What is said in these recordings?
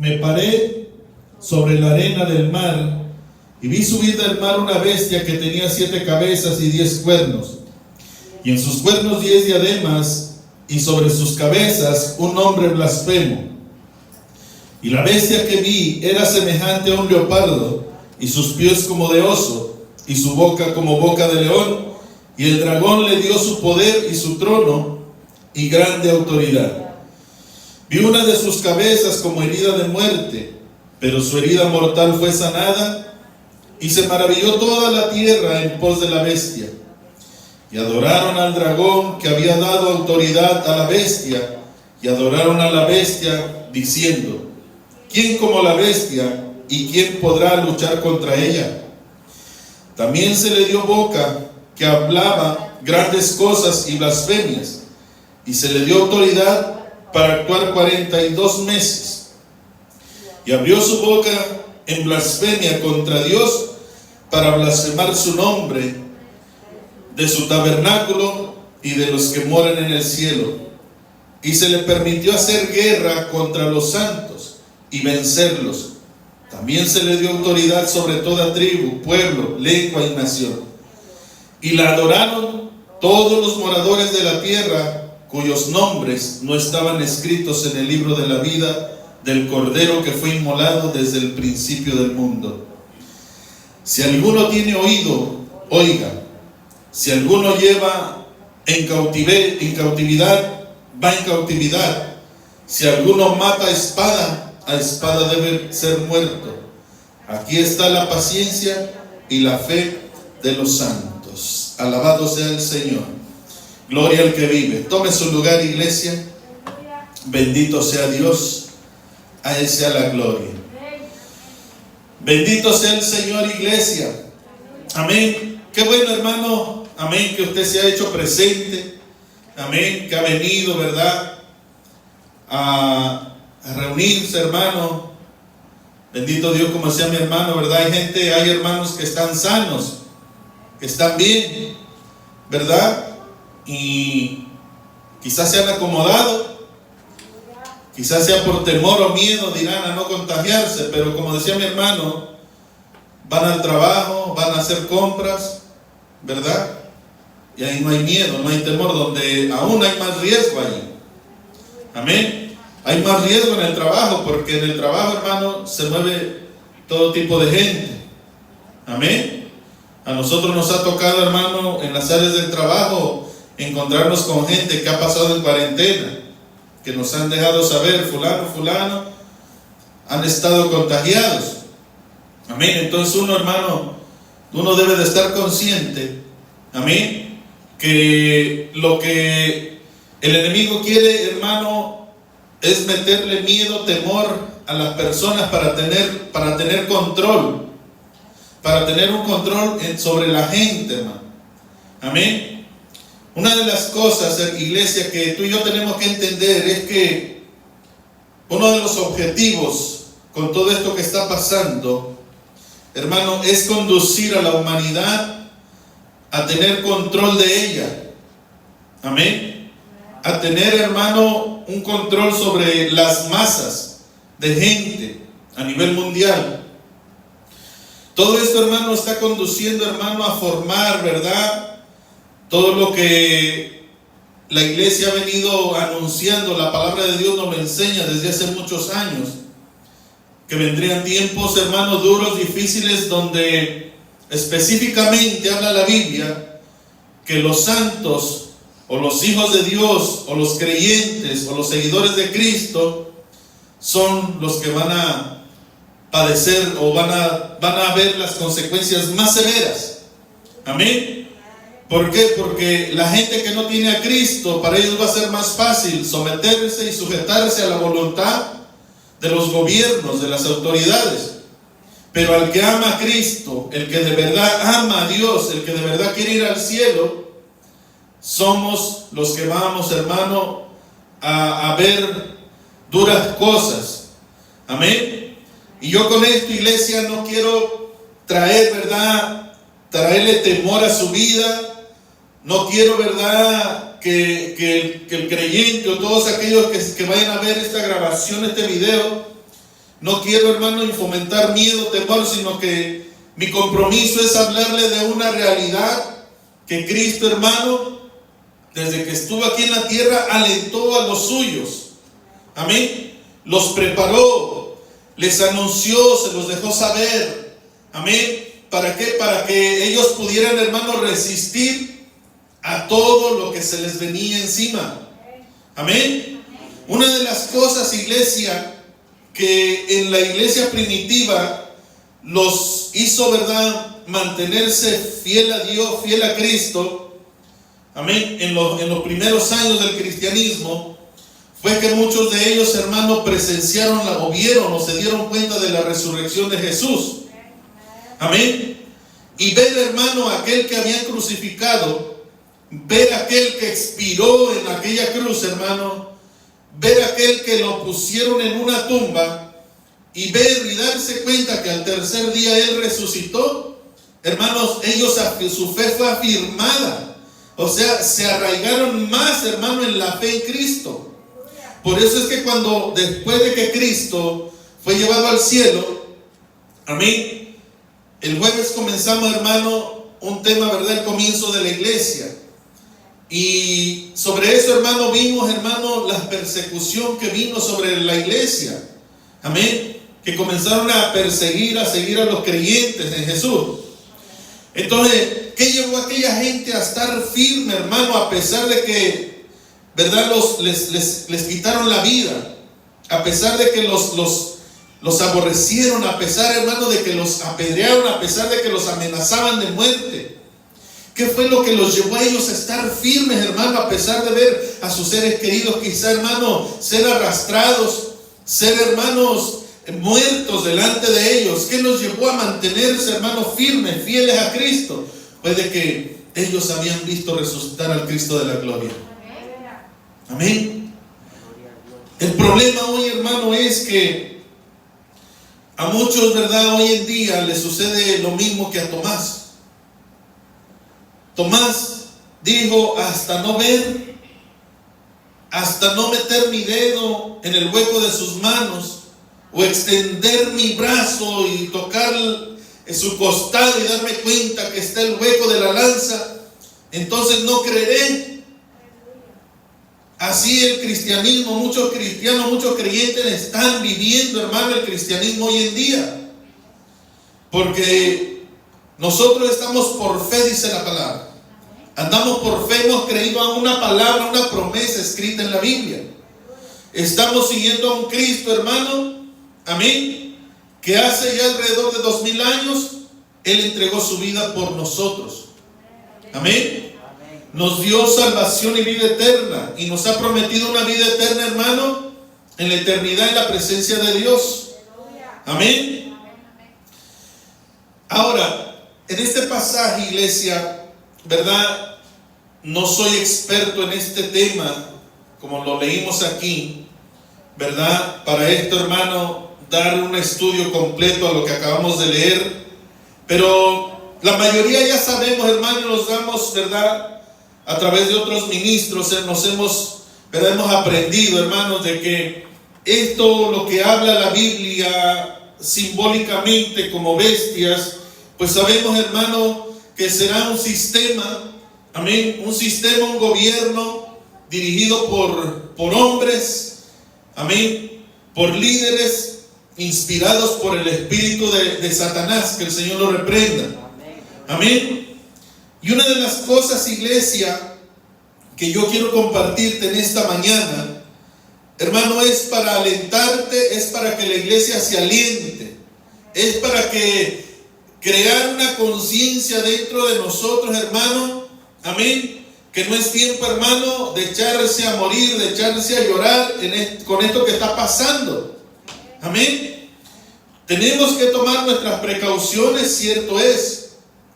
me paré sobre la arena del mar y vi subir del mar una bestia que tenía 7 cabezas y 10 cuernos, y en sus cuernos 10 diademas, y sobre sus cabezas un nombre blasfemo. Y la bestia que vi era semejante a un leopardo, y sus pies como de oso, y su boca como boca de león, y el dragón le dio su poder y su trono y grande autoridad. Vi una de sus cabezas como herida de muerte, pero su herida mortal fue sanada, y se maravilló toda la tierra en pos de la bestia. Y adoraron al dragón que había dado autoridad a la bestia, y adoraron a la bestia diciendo: ¿quién como la bestia, y quién podrá luchar contra ella? También se le dio boca que hablaba grandes cosas y blasfemias, y se le dio autoridad para actuar 42 meses. Y abrió su boca en blasfemia contra Dios, para blasfemar su nombre, de su tabernáculo y de los que moran en el cielo. Y se le permitió hacer guerra contra los santos y vencerlos. También se le dio autoridad sobre toda tribu, pueblo, lengua y nación. Y la adoraron todos los moradores de la tierra, cuyos nombres no estaban escritos en el libro de la vida del Cordero que fue inmolado desde el principio del mundo. Si alguno tiene oído, oiga. Si alguno lleva en cautividad, va en cautividad. Si alguno mata a espada debe ser muerto. Aquí está la paciencia y la fe de los santos. Alabado sea el Señor. Gloria al que vive. Tome su lugar, iglesia. Bendito sea Dios. A Él sea la gloria. Bendito sea el Señor, iglesia. Amén. Qué bueno, hermano. Amén, que usted se ha hecho presente. Amén, que ha venido, ¿verdad?, a reunirse, hermano. Bendito Dios, como decía mi hermano, ¿verdad? Hay hermanos que están sanos, que están bien, ¿verdad? Y quizás se han acomodado, quizás sea por temor o miedo, dirán, a no contagiarse, pero como decía mi hermano, van al trabajo, van a hacer compras, ¿verdad? Y ahí no hay miedo, no hay temor, donde aún hay más riesgo allí. Amén. Hay más riesgo en el trabajo, porque en el trabajo, hermano, se mueve todo tipo de gente. Amén. A nosotros nos ha tocado, hermano, en las áreas del trabajo, encontrarnos con gente que ha pasado en cuarentena, que nos han dejado saber, fulano, han estado contagiados. Amén. Entonces uno, hermano, uno debe de estar consciente, amén, que lo que el enemigo quiere, hermano, es meterle miedo, temor a las personas para tener control, para tener un control sobre la gente, hermano. Amén. Una de las cosas, iglesia, que tú y yo tenemos que entender es que uno de los objetivos con todo esto que está pasando, hermano, es conducir a la humanidad a tener control de ella. Amén. A tener, hermano, un control sobre las masas de gente a nivel mundial. Todo esto, hermano, está conduciendo, hermano, a formar, ¿verdad?, todo lo que la iglesia ha venido anunciando. La palabra de Dios nos lo enseña desde hace muchos años, que vendrían tiempos, hermanos, duros, difíciles, donde específicamente habla la Biblia que los santos o los hijos de Dios o los creyentes o los seguidores de Cristo son los que van a padecer o van a ver las consecuencias más severas. Amén. ¿Por qué? Porque la gente que no tiene a Cristo, para ellos va a ser más fácil someterse y sujetarse a la voluntad de los gobiernos, de las autoridades. Pero al que ama a Cristo, el que de verdad ama a Dios, el que de verdad quiere ir al cielo, somos los que vamos, hermano, a ver duras cosas. Amén. Y yo con esto, iglesia, no quiero traer, ¿verdad?, traerle temor a su vida. No quiero, ¿verdad?, que el creyente o todos aquellos que vayan a ver esta grabación, este video, no quiero, hermano, fomentar miedo, temor, sino que mi compromiso es hablarle de una realidad que Cristo, hermano, desde que estuvo aquí en la tierra, alentó a los suyos. Amén. Los preparó, les anunció, se los dejó saber. Amén. ¿Para qué? Para que ellos pudieran, hermano, resistir a todo lo que se les venía encima. Amén. Una de las cosas, iglesia, que en la iglesia primitiva los hizo, ¿verdad?, mantenerse fiel a Dios, fiel a Cristo. Amén. En los primeros años del cristianismo, fue que muchos de ellos, hermanos, presenciaron o vieron o se dieron cuenta de la resurrección de Jesús. Amén. Y ver, hermano, aquel que habían crucificado, ver aquel que expiró en aquella cruz, hermano, ver aquel que lo pusieron en una tumba, y ver y darse cuenta que al tercer día Él resucitó. Hermanos, ellos, su fe fue afirmada. O sea, se arraigaron más, hermano, en la fe en Cristo. Por eso es que cuando, después de que Cristo fue llevado al cielo, amén, el jueves comenzamos, hermano, un tema, ¿verdad?, el comienzo de la iglesia. Y sobre eso, hermano, vimos, hermano, la persecución que vino sobre la iglesia. Amén. Que comenzaron a perseguir, a seguir a los creyentes en Jesús. Entonces, ¿qué llevó a aquella gente a estar firme, hermano, a pesar de que, ¿verdad?, les quitaron la vida? A pesar de que los aborrecieron, a pesar, hermano, de que los apedrearon, a pesar de que los amenazaban de muerte. ¿Qué fue lo que los llevó a ellos a estar firmes, hermano, a pesar de ver a sus seres queridos, quizá, hermano, ser arrastrados, ser, hermanos, muertos delante de ellos? ¿Qué los llevó a mantenerse, hermanos, firmes, fieles a Cristo? Pues de que ellos habían visto resucitar al Cristo de la gloria. Amén. El problema hoy, hermano, es que a muchos, ¿verdad?, hoy en día les sucede lo mismo que a Tomás. Tomás dijo: hasta no ver, hasta no meter mi dedo en el hueco de sus manos, o extender mi brazo y tocar en su costado y darme cuenta que está el hueco de la lanza, entonces no creeré. Así el cristianismo, muchos cristianos, muchos creyentes están viviendo, hermano, el cristianismo hoy en día. Porque nosotros estamos por fe, dice la palabra. Andamos por fe, hemos creído a una palabra, una promesa escrita en la Biblia. Estamos siguiendo a un Cristo, hermano, amén, que hace ya alrededor de 2000 años, Él entregó su vida por nosotros. Amén. Nos dio salvación y vida eterna, y nos ha prometido una vida eterna, hermano, en la eternidad, en la presencia de Dios. Amén. Ahora, en este pasaje, iglesia, ¿verdad?, no soy experto en este tema, como lo leímos aquí, ¿verdad? Para esto, hermano, dar un estudio completo a lo que acabamos de leer. Pero la mayoría ya sabemos, hermano, nos damos, ¿verdad?, a través de otros ministros, ¿verdad?, hemos aprendido, hermanos, de que esto, lo que habla la Biblia simbólicamente como bestias, pues sabemos, hermano, que será un sistema, amén, un sistema, un gobierno dirigido por hombres, amén, por líderes inspirados por el espíritu de Satanás, que el Señor lo reprenda. Amén. Y una de las cosas, iglesia, que yo quiero compartirte en esta mañana, hermano, es para alentarte, es para que la iglesia se aliente, es para que crear una conciencia dentro de nosotros, hermano, amén, que no es tiempo, hermano, de echarse a morir, de echarse a llorar con esto que está pasando. Amén. Tenemos que tomar nuestras precauciones, cierto es,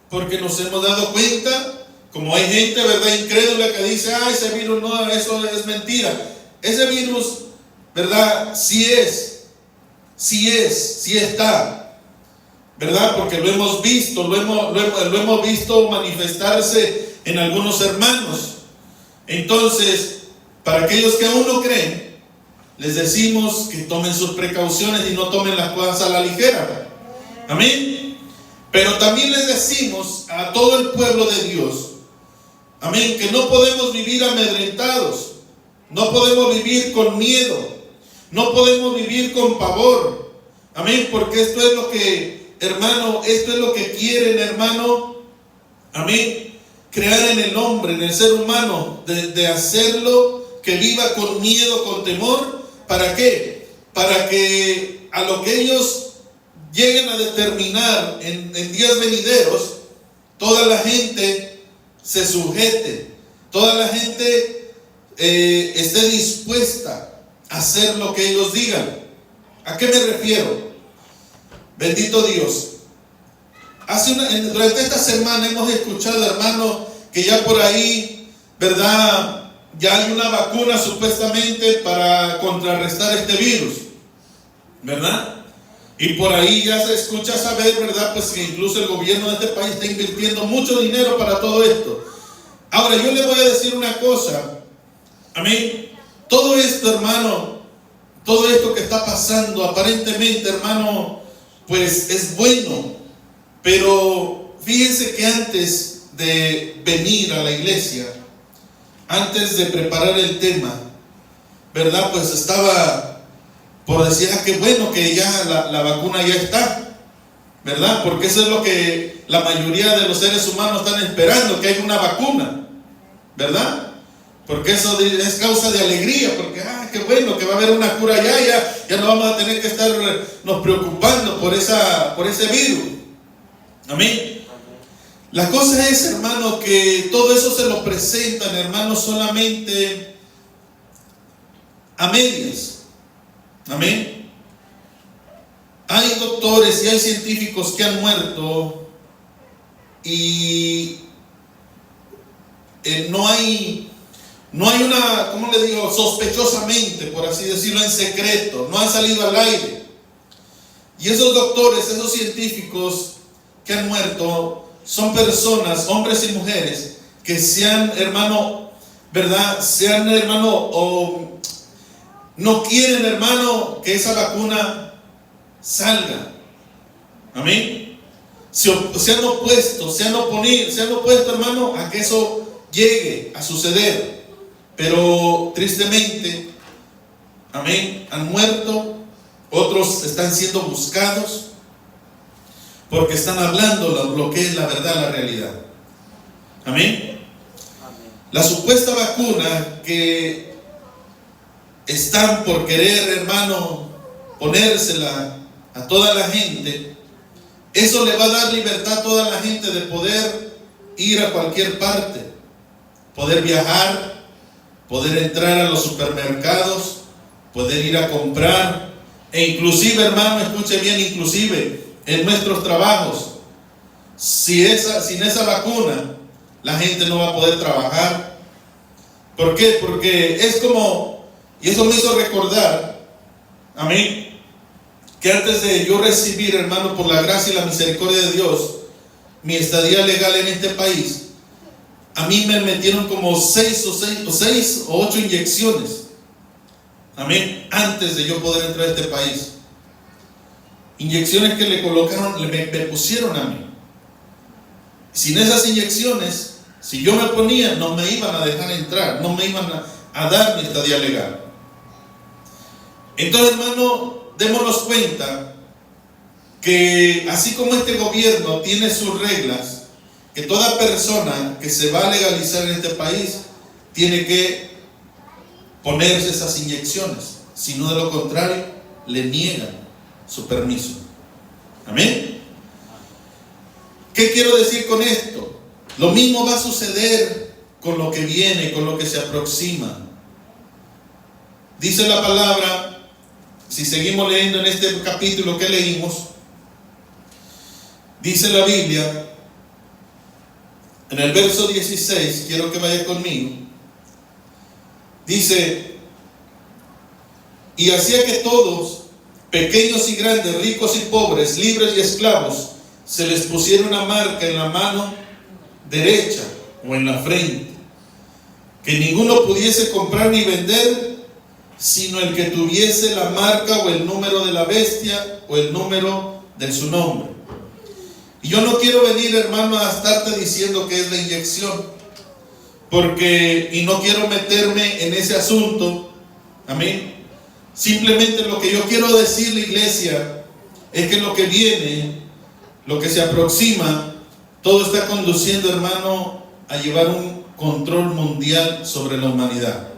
porque nos hemos dado cuenta, como hay gente, ¿verdad?, incrédula, que dice: ese virus no, eso es mentira. Ese virus, ¿verdad?, sí está, ¿verdad? Porque lo hemos visto, lo hemos visto manifestarse en algunos hermanos. Entonces, para aquellos que aún no creen, les decimos que tomen sus precauciones y no tomen las cosas a la ligera. Amén. Pero también les decimos a todo el pueblo de Dios, amén, que no podemos vivir amedrentados, no podemos vivir con miedo, no podemos vivir con pavor. Amén, porque esto es lo que, hermano, esto es lo que quieren, hermano. Amén, crear en el hombre, en el ser humano, de hacerlo que viva con miedo, con temor. ¿Para qué? Para que a lo que ellos lleguen a determinar en días venideros, toda la gente se sujete, toda la gente esté dispuesta a hacer lo que ellos digan. ¿A qué me refiero? Bendito Dios. Durante esta semana hemos escuchado, hermano, que ya por ahí, ¿verdad?, ya hay una vacuna supuestamente para contrarrestar este virus, ¿verdad? Y por ahí ya se escucha saber, ¿verdad?, pues que incluso el gobierno de este país está invirtiendo mucho dinero para todo esto. Ahora, yo le voy a decir una cosa. Amén. Todo esto, hermano, todo esto que está pasando, aparentemente, hermano, pues es bueno. Pero fíjense que antes de venir a la iglesia, antes de preparar el tema, ¿verdad?, pues estaba por decir, qué bueno que ya la vacuna ya está, ¿verdad? Porque eso es lo que la mayoría de los seres humanos están esperando, que haya una vacuna, ¿verdad? Porque eso es causa de alegría, porque qué bueno que va a haber una cura ya no vamos a tener que estarnos preocupando por ese virus. Amén. La cosa es, hermano, que todo eso se lo presentan, hermano, solamente a medias. Amén. Hay doctores y hay científicos que han muerto y no hay una, ¿cómo le digo?, sospechosamente, por así decirlo, en secreto, no han salido al aire. Y esos doctores, esos científicos que han muerto, son personas, hombres y mujeres, que sean, hermano, ¿verdad?, sean, hermano, o no quieren, hermano, que esa vacuna salga. Amén. Se han opuesto, hermano, a que eso llegue a suceder. Pero tristemente, amén, han muerto. Otros están siendo buscados porque están hablando lo que es la verdad, la realidad. Amén. La supuesta vacuna que están por querer, hermano, ponérsela a toda la gente, eso le va a dar libertad a toda la gente de poder ir a cualquier parte, poder viajar, poder entrar a los supermercados, poder ir a comprar, e inclusive, hermano, escuche bien, inclusive en nuestros trabajos, sin esa vacuna, la gente no va a poder trabajar. ¿Por qué? Porque es como, y eso me hizo recordar a mí, que antes de yo recibir, hermano, por la gracia y la misericordia de Dios, mi estadía legal en este país, a mí me metieron como 6 o 8 inyecciones. Amén. Antes de yo poder entrar a este país. Inyecciones que le colocaron, me pusieron a mí. Sin esas inyecciones, si yo me ponía, no me iban a dejar entrar, no me iban a dar mi estadía legal. Entonces, hermano, démonos cuenta que así como este gobierno tiene sus reglas, que toda persona que se va a legalizar en este país tiene que ponerse esas inyecciones, si no, de lo contrario le niegan su permiso. Amén. ¿Qué quiero decir con esto? Lo mismo va a suceder con lo que viene, con lo que se aproxima. Dice la palabra, si seguimos leyendo en este capítulo que leímos, dice la Biblia, en el verso 16, quiero que vaya conmigo, dice: y hacía que todos, pequeños y grandes, ricos y pobres, libres y esclavos, se les pusiera una marca en la mano derecha o en la frente, que ninguno pudiese comprar ni vender sino el que tuviese la marca o el número de la bestia o el número de su nombre. Y yo no quiero venir, hermano, a estarte diciendo que es la inyección, y no quiero meterme en ese asunto. Amén. Simplemente lo que yo quiero decirle, iglesia, es que lo que viene, lo que se aproxima, todo está conduciendo, hermano, a llevar un control mundial sobre la humanidad.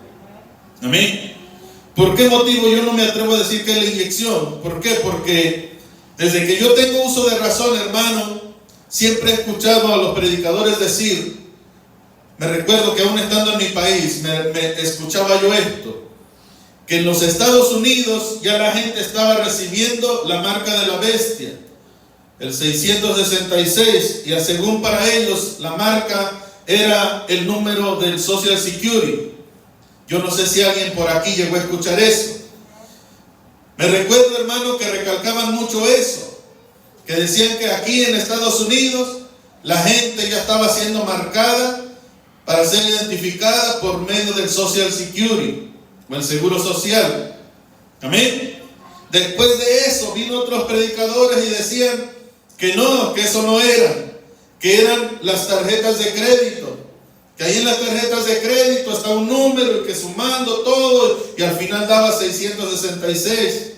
Amén. ¿Por qué motivo yo no me atrevo a decir que es la inyección? ¿Por qué? Porque desde que yo tengo uso de razón, hermano, siempre he escuchado a los predicadores decir, me recuerdo que aún estando en mi país, me escuchaba yo esto, que en los Estados Unidos ya la gente estaba recibiendo la marca de la bestia, el 666, y según para ellos la marca era el número del Social Security. Yo no sé si alguien por aquí llegó a escuchar eso. Me recuerdo, hermano, que recalcaban mucho eso, que decían que aquí en Estados Unidos la gente ya estaba siendo marcada para ser identificada por medio del Social Security o el Seguro Social. Amén. Después de eso vino otros predicadores y decían que no, que eso no era, que eran las tarjetas de crédito, que ahí en las tarjetas de crédito está un número y que sumando todo y al final daba 666.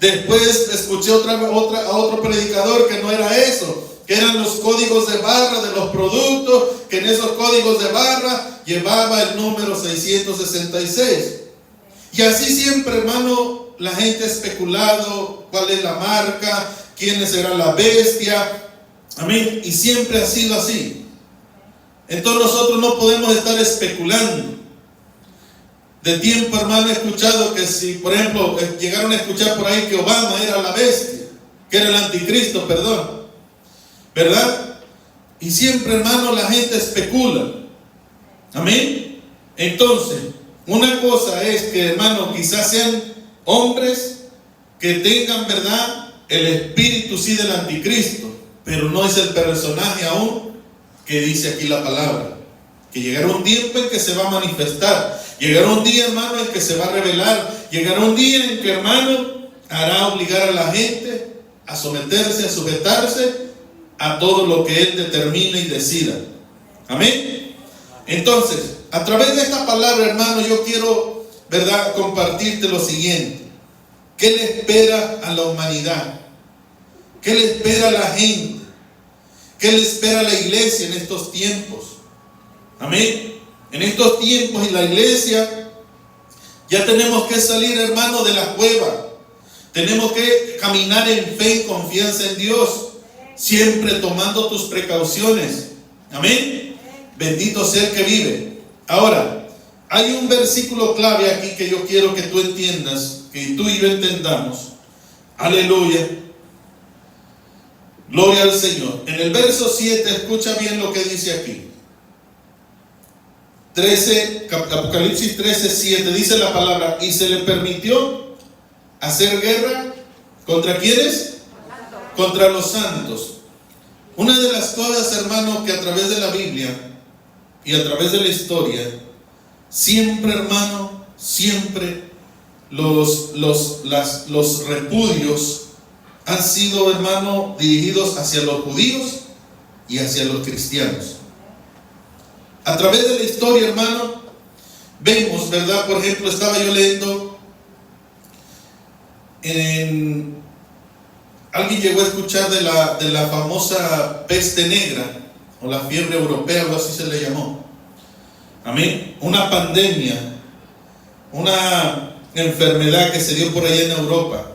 Después escuché a otro predicador que no era eso, que eran los códigos de barra de los productos, que en esos códigos de barra llevaba el número 666. Y así siempre, hermano, la gente ha especulado cuál es la marca, quién será la bestia. Amén. Y siempre ha sido así. Entonces nosotros no podemos estar especulando. De tiempo, hermano, he escuchado que si, por ejemplo, llegaron a escuchar por ahí que Obama era la bestia, que era el anticristo, perdón, ¿verdad? Y siempre, hermano, la gente especula. Amén. Entonces, una cosa es que, hermano, quizás sean hombres que tengan, ¿verdad?, el espíritu sí del anticristo, pero no es el personaje aún que dice aquí la palabra. Que llegará un tiempo en que se va a manifestar. Llegará un día, hermano, en que se va a revelar. Llegará un día en que, hermano, hará obligar a la gente a someterse, a sujetarse a todo lo que Él determine y decida. Amén. Entonces, a través de esta palabra, hermano, yo quiero, ¿verdad?, compartirte lo siguiente. ¿Qué le espera a la humanidad? ¿Qué le espera a la gente? ¿Qué le espera a la iglesia en estos tiempos? Amén. En estos tiempos y la iglesia ya tenemos que salir, hermano, de la cueva. Tenemos que caminar en fe y confianza en Dios, siempre tomando tus precauciones. Amén. Bendito sea el que vive. Ahora, hay un versículo clave aquí que yo quiero que tú entiendas, que tú y yo entendamos. Aleluya. Gloria al Señor. En el verso 7, escucha bien lo que dice aquí. Apocalipsis 13:7 dice la palabra: y se le permitió hacer guerra ¿contra quiénes? Contra los santos. Una de las cosas, hermano, que a través de la Biblia y a través de la historia, siempre, hermano, siempre los repudios han sido, hermano, dirigidos hacia los judíos y hacia los cristianos. A través de la historia, hermano, vemos, ¿verdad? Por ejemplo, estaba yo leyendo alguien llegó a escuchar de la famosa peste negra o la fiebre europea, algo así se le llamó. Amén. Una pandemia, una enfermedad que se dio por allá en Europa.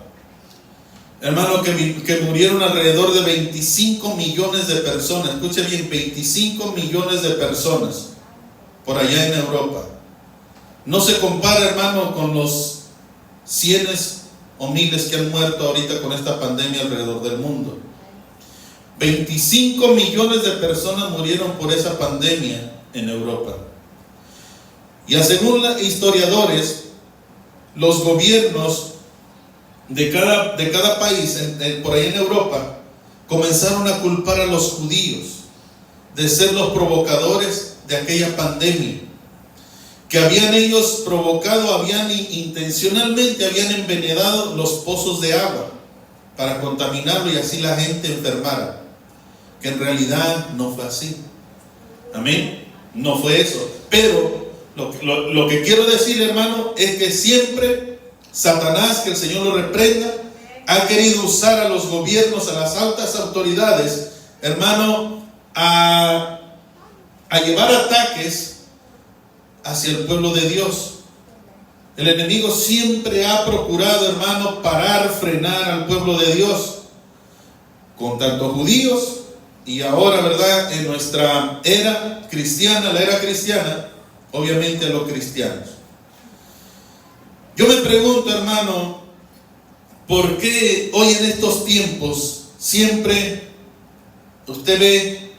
Hermano, que murieron alrededor de 25 millones de personas. Escuche bien, 25 millones de personas por allá en Europa. No se compara, hermano, con los cientos o miles que han muerto ahorita con esta pandemia alrededor del mundo. 25 millones de personas murieron por esa pandemia en Europa. Y según historiadores, los gobiernos de cada país por ahí en Europa comenzaron a culpar a los judíos de ser los provocadores de aquella pandemia. que habían ellos provocado, intencionalmente habían envenenado los pozos de agua para contaminarlo y así la gente enfermara. Que en realidad no fue así. Amén. No fue eso. Pero lo que quiero decir, hermano, es que siempre Satanás, que el Señor lo reprenda, ha querido usar a los gobiernos, a las altas autoridades, hermano, a llevar ataques hacia el pueblo de Dios. El enemigo siempre ha procurado, hermano, parar, frenar al pueblo de Dios, con tanto judíos y ahora, ¿verdad?, en nuestra era cristiana, la era cristiana, obviamente a los cristianos. Yo me pregunto, hermano, ¿por qué hoy en estos tiempos siempre usted ve,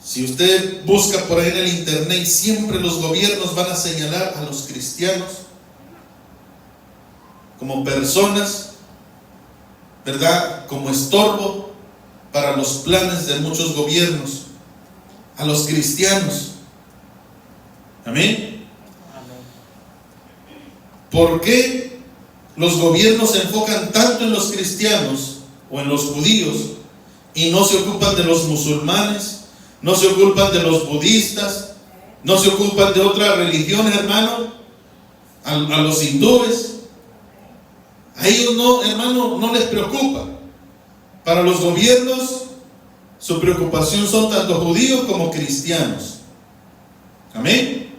si usted busca por ahí en el internet, siempre los gobiernos van a señalar a los cristianos como personas, ¿verdad?, como estorbo para los planes de muchos gobiernos, a los cristianos? Amén. ¿Por qué los gobiernos se enfocan tanto en los cristianos o en los judíos y no se ocupan de los musulmanes, no se ocupan de los budistas, no se ocupan de otras religiones, hermano, a los hindúes? A ellos no, hermano, no les preocupa. Para los gobiernos, su preocupación son tanto judíos como cristianos. Amén.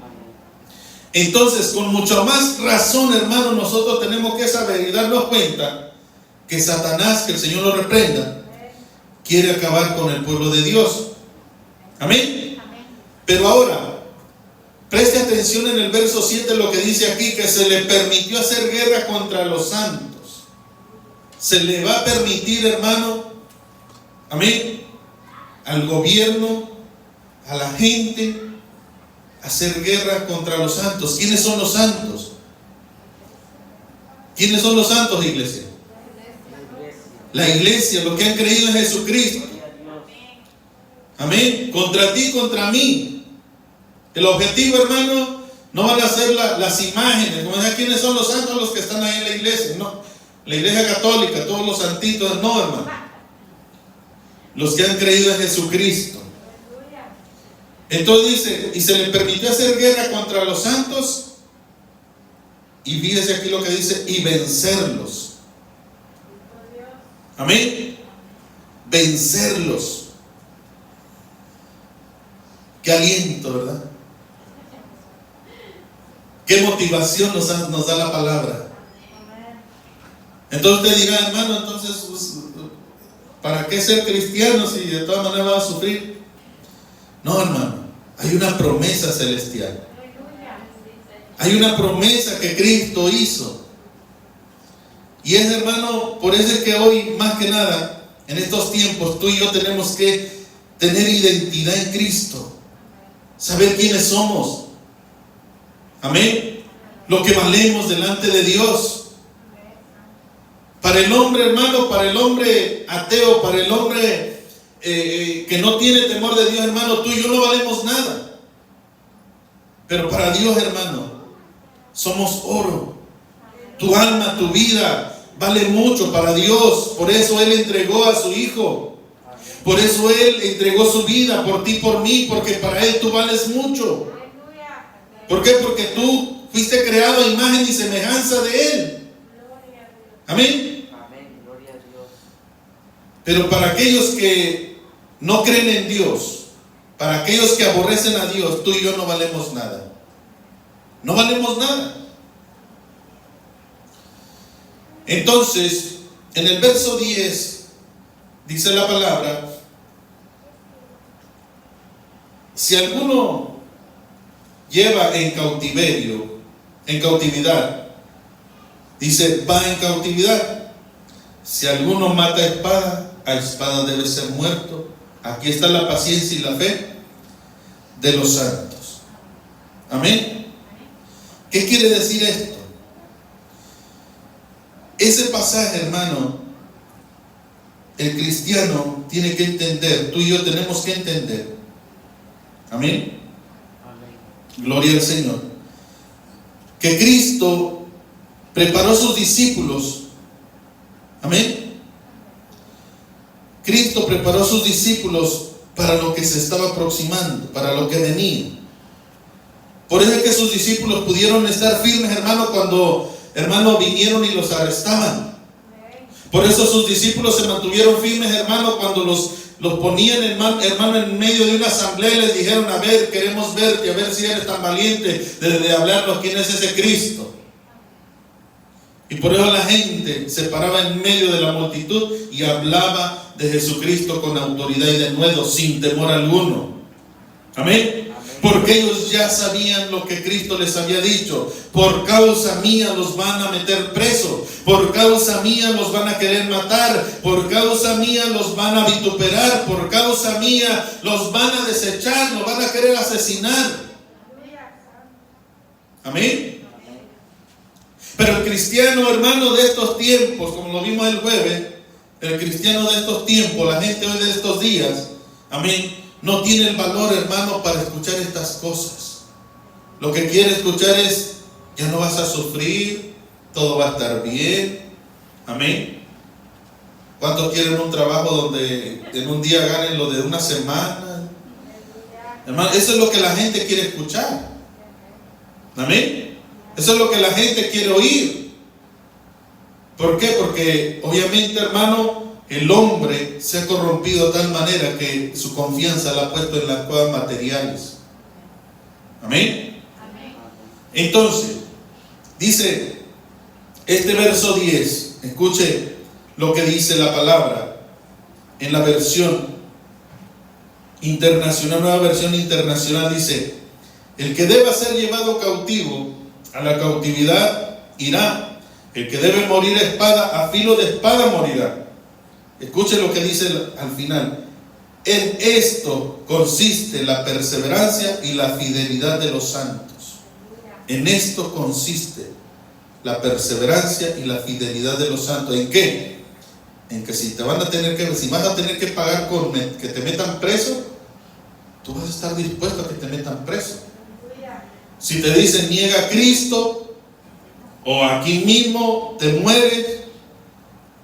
Entonces, con mucha más razón, hermano, nosotros tenemos que saber y darnos cuenta que Satanás, que el Señor lo reprenda, quiere acabar con el pueblo de Dios. Amén. Pero ahora, preste atención en el verso 7 lo que dice aquí, que se le permitió hacer guerra contra los santos. Se le va a permitir, hermano, amén, al gobierno, a la gente, hacer guerra contra los santos. ¿Quiénes son los santos? ¿Quiénes son los santos, iglesia? La iglesia, los que han creído en Jesucristo. Amén. Contra ti, contra mí. El objetivo, hermano, no van a ser las imágenes. Como decía, ¿quiénes son los santos? Los que están ahí en la iglesia. No, la iglesia católica, todos los santitos. No, hermano. Los que han creído en Jesucristo. Entonces dice, y se le permitió hacer guerra contra los santos, y fíjese aquí lo que dice, y vencerlos. Amén. Vencerlos. Qué aliento, ¿verdad? Qué motivación nos da la palabra. Entonces usted dirá, hermano, entonces, ¿para qué ser cristiano si de todas maneras va a sufrir? No, hermano, hay una promesa celestial. Hay una promesa que Cristo hizo. Y es, hermano, por eso es que hoy, más que nada, en estos tiempos, tú y yo tenemos que tener identidad en Cristo. Saber quiénes somos. Amén. Lo que valemos delante de Dios. Para el hombre, hermano, para el hombre ateo, para el hombre que no tiene temor de Dios, hermano, tú y yo no valemos nada. Pero para Dios, hermano, somos oro. Tu alma, tu vida vale mucho para Dios. Por eso Él entregó a su Hijo. Por eso Él entregó su vida por ti, por mí, porque para Él tú vales mucho. ¿Por qué? Porque tú fuiste creado a imagen y semejanza de Él. Amén. Pero para aquellos que no creen en Dios, para aquellos que aborrecen a Dios, tú y yo no valemos nada. No valemos nada. Entonces, en el verso 10 dice la palabra: si alguno lleva en cautividad, dice, va en cautividad. Si alguno mata a espada debe ser muerto. Aquí está la paciencia y la fe de los santos. Amén. ¿Qué quiere decir esto? Ese pasaje, hermano, el cristiano tiene que entender, tú y yo tenemos que entender. Amén. Gloria al Señor. que Cristo preparó a sus discípulos. Amén. Cristo preparó a sus discípulos para lo que se estaba aproximando, para lo que venía. Por eso es que sus discípulos pudieron estar firmes, hermano, cuando, hermano, vinieron y los arrestaban. Por eso sus discípulos se mantuvieron firmes, hermano, cuando los ponían, hermano, en medio de una asamblea y les dijeron: a ver, queremos verte, a ver si eres tan valiente de hablarnos quién es ese Cristo. Y por eso la gente se paraba en medio de la multitud y hablaba de Jesucristo con autoridad y denuedo, sin temor alguno. Amén. Porque ellos ya sabían lo que Cristo les había dicho: por causa mía los van a meter presos, por causa mía los van a querer matar, por causa mía los van a vituperar, por causa mía los van a desechar, los van a querer asesinar. Amén. Pero el cristiano, hermano, de estos tiempos, como lo vimos el jueves, el cristiano de estos tiempos, la gente hoy de estos días, amén, no tiene el valor, hermano, para escuchar estas cosas. Lo que quiere escuchar es: ya no vas a sufrir, todo va a estar bien. Amén. ¿Cuántos quieren un trabajo donde en un día ganen lo de una semana? Hermano, eso es lo que la gente quiere escuchar. Amén. Eso es lo que la gente quiere oír. ¿Por qué? Porque obviamente, hermano, el hombre se ha corrompido de tal manera que su confianza la ha puesto en las cosas materiales. Amén. Entonces, dice este verso 10, escuche lo que dice la palabra en la versión internacional, nueva versión internacional. Dice: el que deba ser llevado cautivo a la cautividad irá, el que debe morir a espada, a filo de espada morirá. Escuche lo que dice al final: en esto consiste la perseverancia y la fidelidad de los santos. En esto consiste la perseverancia y la fidelidad de los santos. ¿En qué? En que si vas a tener que pagar con que te metan preso, tú vas a estar dispuesto a que te metan preso. Si te dicen niega a Cristo, o aquí mismo te mueres,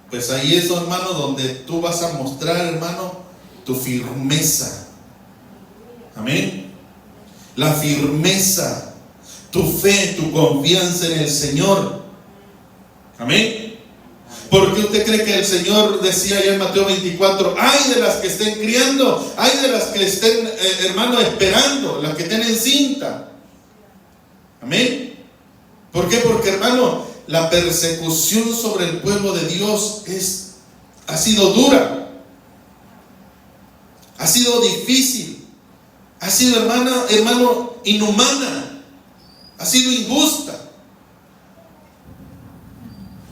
pues ahí es, hermano, donde tú vas a mostrar, hermano, tu firmeza. Amén. La firmeza, tu fe, tu confianza en el Señor. Amén. ¿Por qué usted cree que el Señor decía allá en Mateo 24: ay de las que estén criando, ay de las que estén, hermano, esperando, las que estén encinta? Amén. ¿Por qué? Porque, hermano, la persecución sobre el pueblo de Dios ha sido dura, ha sido difícil, ha sido, hermano, inhumana, ha sido injusta.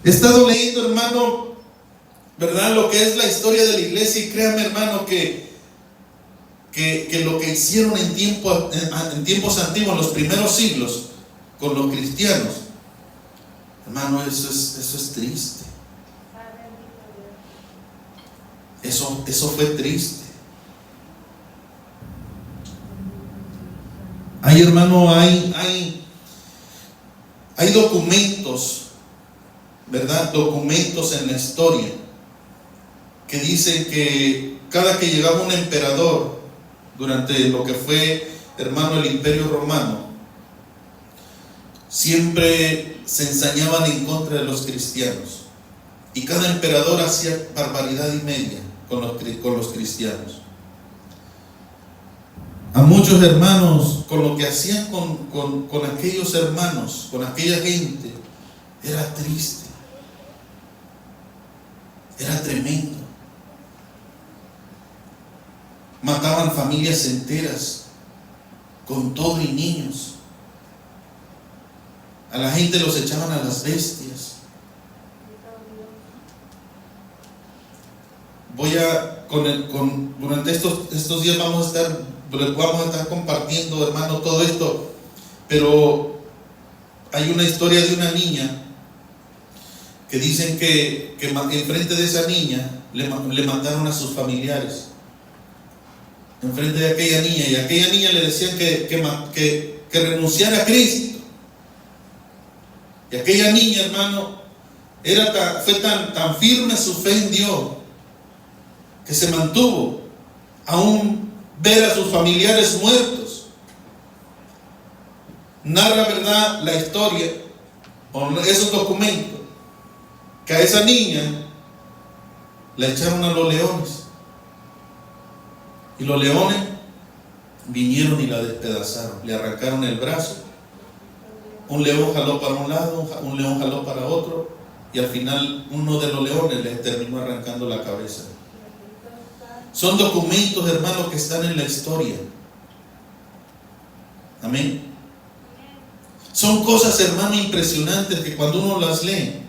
He estado leyendo, hermano, ¿verdad?, lo que es la historia de la iglesia, y créame, hermano, que lo que hicieron en tiempos antiguos, en los primeros siglos, con los cristianos, hermano, eso es triste. Eso fue triste. Hay, hermano, hay documentos, ¿verdad? Documentos en la historia que dicen que cada que llegaba un emperador durante lo que fue, hermano, el Imperio Romano, siempre se ensañaban en contra de los cristianos, y cada emperador hacía barbaridad y media con los cristianos. A muchos hermanos, con lo que hacían con aquellos hermanos, con aquella gente, era triste, era tremendo. Mataban familias enteras, con todo y niños. A la gente los echaban a las bestias. Durante estos días vamos a estar compartiendo, hermano, todo esto. Pero hay una historia de una niña que dicen que enfrente de esa niña le mataron a sus familiares. Enfrente de aquella niña, y a aquella niña le decían que renunciara a Cristo. Y aquella niña, hermano, fue tan firme su fe en Dios, que se mantuvo aún ver a sus familiares muertos. Narra, ¿verdad?, la historia, o esos documentos, que a esa niña la echaron a los leones. Y los leones vinieron y la despedazaron, le arrancaron el brazo. Un león jaló para un lado, un león jaló para otro, y al final uno de los leones le terminó arrancando la cabeza. Son documentos, hermanos, que están en la historia. Amén. Son cosas, hermano, impresionantes, que cuando uno las lee,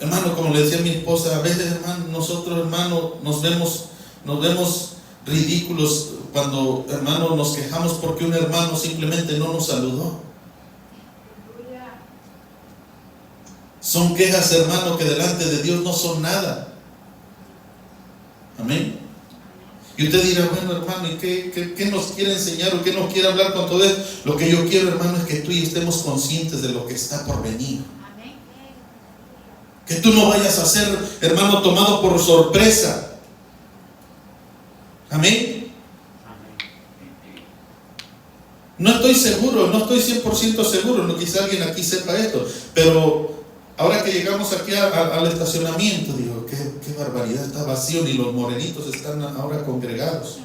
hermano, como le decía a mi esposa, a veces, hermano, nosotros, hermano, nos vemos ridículos cuando, hermano, nos quejamos porque un hermano simplemente no nos saludó. Son quejas, hermano, que delante de Dios no son nada. Amén. Y usted dirá, bueno, hermano, ¿y qué nos quiere enseñar o qué nos quiere hablar con todo esto? Lo que yo quiero, hermano, es que tú y yo estemos conscientes de lo que está por venir. Que tú no vayas a ser, hermano, tomado por sorpresa. Amén. No estoy seguro, no estoy 100% seguro, no, quizá alguien aquí sepa esto, pero ahora que llegamos aquí al estacionamiento, digo, qué barbaridad, está vacío, ni los morenitos están ahora congregados.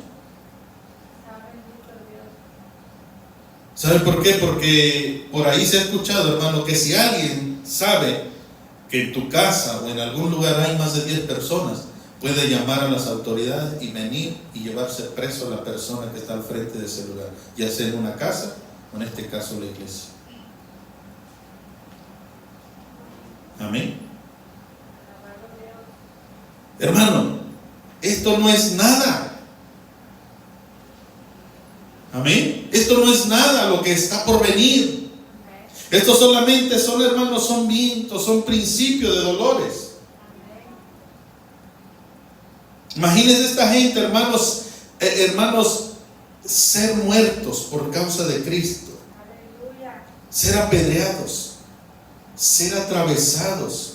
¿Sabe por qué? Porque por ahí se ha escuchado, hermano, que si alguien sabe que en tu casa o en algún lugar hay más de 10 personas, puede llamar a las autoridades y venir y llevarse preso a la persona que está al frente de ese lugar, ya sea en una casa o en este caso la iglesia. Amén. Hermano, esto no es nada. Amén. Esto no es nada lo que está por venir. Esto solamente son, hermanos, son vientos, son principios de dolores. Imagínense esta gente, hermanos, ser muertos por causa de Cristo, ser apedreados, ser atravesados.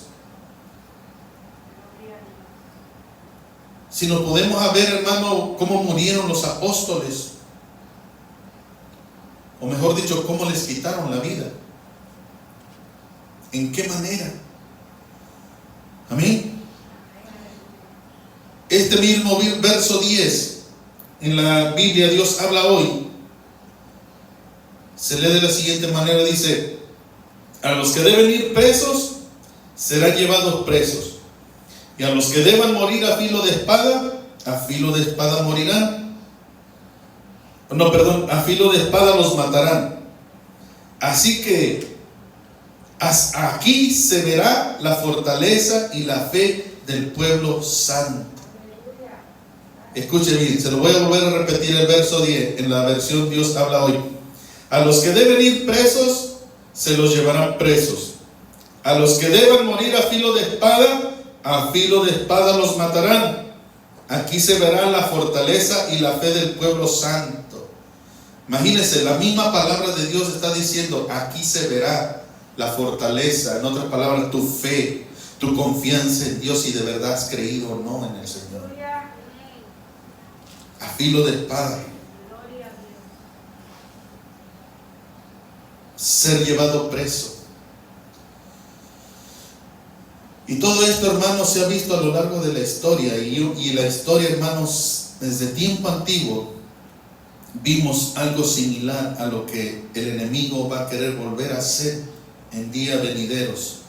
Si nos podemos ver, hermano, cómo murieron los apóstoles, o mejor dicho, cómo les quitaron la vida, ¿en qué manera? Amén. Este mismo verso 10 en la Biblia, Dios habla hoy, se lee de la siguiente manera, dice: a los que deben ir presos serán llevados presos, y a los que deban morir a filo de espada morirán. No, perdón, a filo de espada los matarán. Así que aquí se verá la fortaleza y la fe del pueblo santo. Escuche bien, se lo voy a volver a repetir el verso 10 en la versión Dios habla hoy. A los que deben ir presos se los llevarán presos. A los que deban morir a filo de espada los matarán. Aquí se verá la fortaleza y la fe del pueblo santo. Imagínense, la misma palabra de Dios está diciendo, aquí se verá la fortaleza, en otras palabras, tu fe, tu confianza en Dios, si de verdad has creído o no en el Señor. A filo de espada. Ser llevado preso. Y todo esto, hermanos, se ha visto a lo largo de la historia. Y la historia, hermanos, desde tiempo antiguo, vimos algo similar a lo que el enemigo va a querer volver a hacer en días venideros.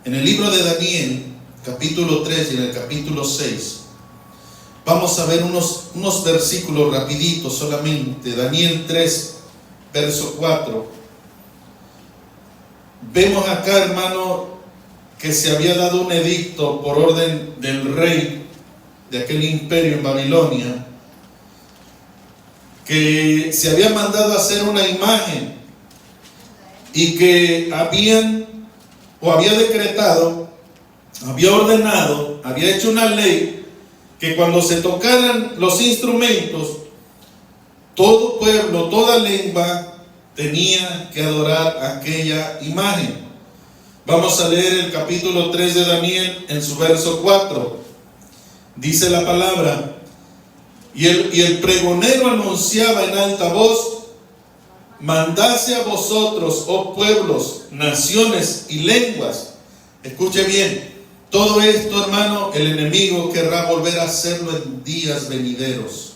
En el libro de Daniel, capítulo 3 y en el capítulo 6, vamos a ver unos versículos rapiditos solamente. Daniel 3, verso 4. Vemos acá, hermano, que se había dado un edicto por orden del rey de aquel imperio en Babilonia, que se había mandado a hacer una imagen y que había decretado, había ordenado, había hecho una ley que cuando se tocaran los instrumentos, todo pueblo, toda lengua, tenía que adorar aquella imagen. Vamos a leer el capítulo 3 de Daniel en su verso 4. Dice la palabra: y el pregonero anunciaba en alta voz: mandase a vosotros, oh pueblos, naciones y lenguas. Escuche bien, todo esto, hermano, el enemigo querrá volver a hacerlo en días venideros.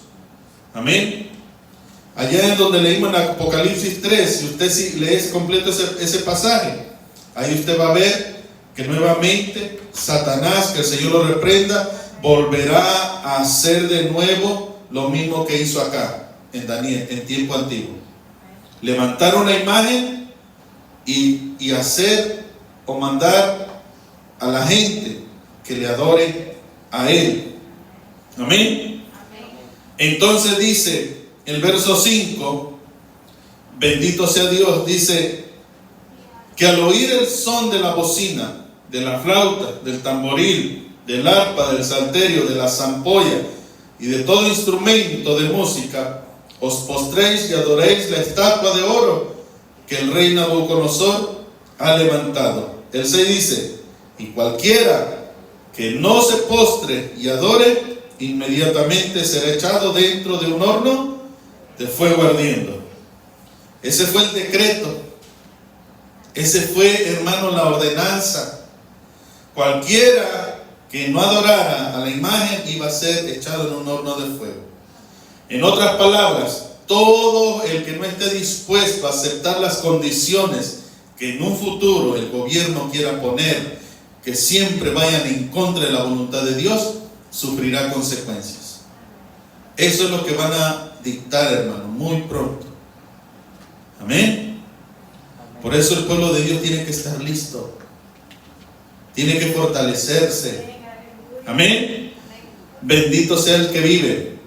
Amén. Allá en donde leímos en Apocalipsis 3, si usted lee completo ese pasaje, ahí usted va a ver que nuevamente Satanás, que el Señor lo reprenda, volverá a hacer de nuevo lo mismo que hizo acá en Daniel, en tiempo antiguo. Levantar una imagen y hacer o mandar a la gente que le adore a él. Amén. Entonces dice el verso 5, bendito sea Dios, dice que al oír el son de la bocina, de la flauta, del tamboril, del arpa, del salterio, de la zampolla y de todo instrumento de música, os postréis y adoréis la estatua de oro que el rey Nabucodonosor ha levantado. El 6 dice: y cualquiera que no se postre y adore, inmediatamente será echado dentro de un horno de fuego ardiendo. Ese fue el decreto. Ese fue, hermano, la ordenanza. Cualquiera que no adorara a la imagen iba a ser echado en un horno de fuego. En otras palabras, todo el que no esté dispuesto a aceptar las condiciones que en un futuro el gobierno quiera poner, que siempre vayan en contra de la voluntad de Dios, sufrirá consecuencias. Eso es lo que van a dictar, hermano, muy pronto. Amén. Por eso el pueblo de Dios tiene que estar listo, tiene que fortalecerse. Amén. Bendito sea el que vive.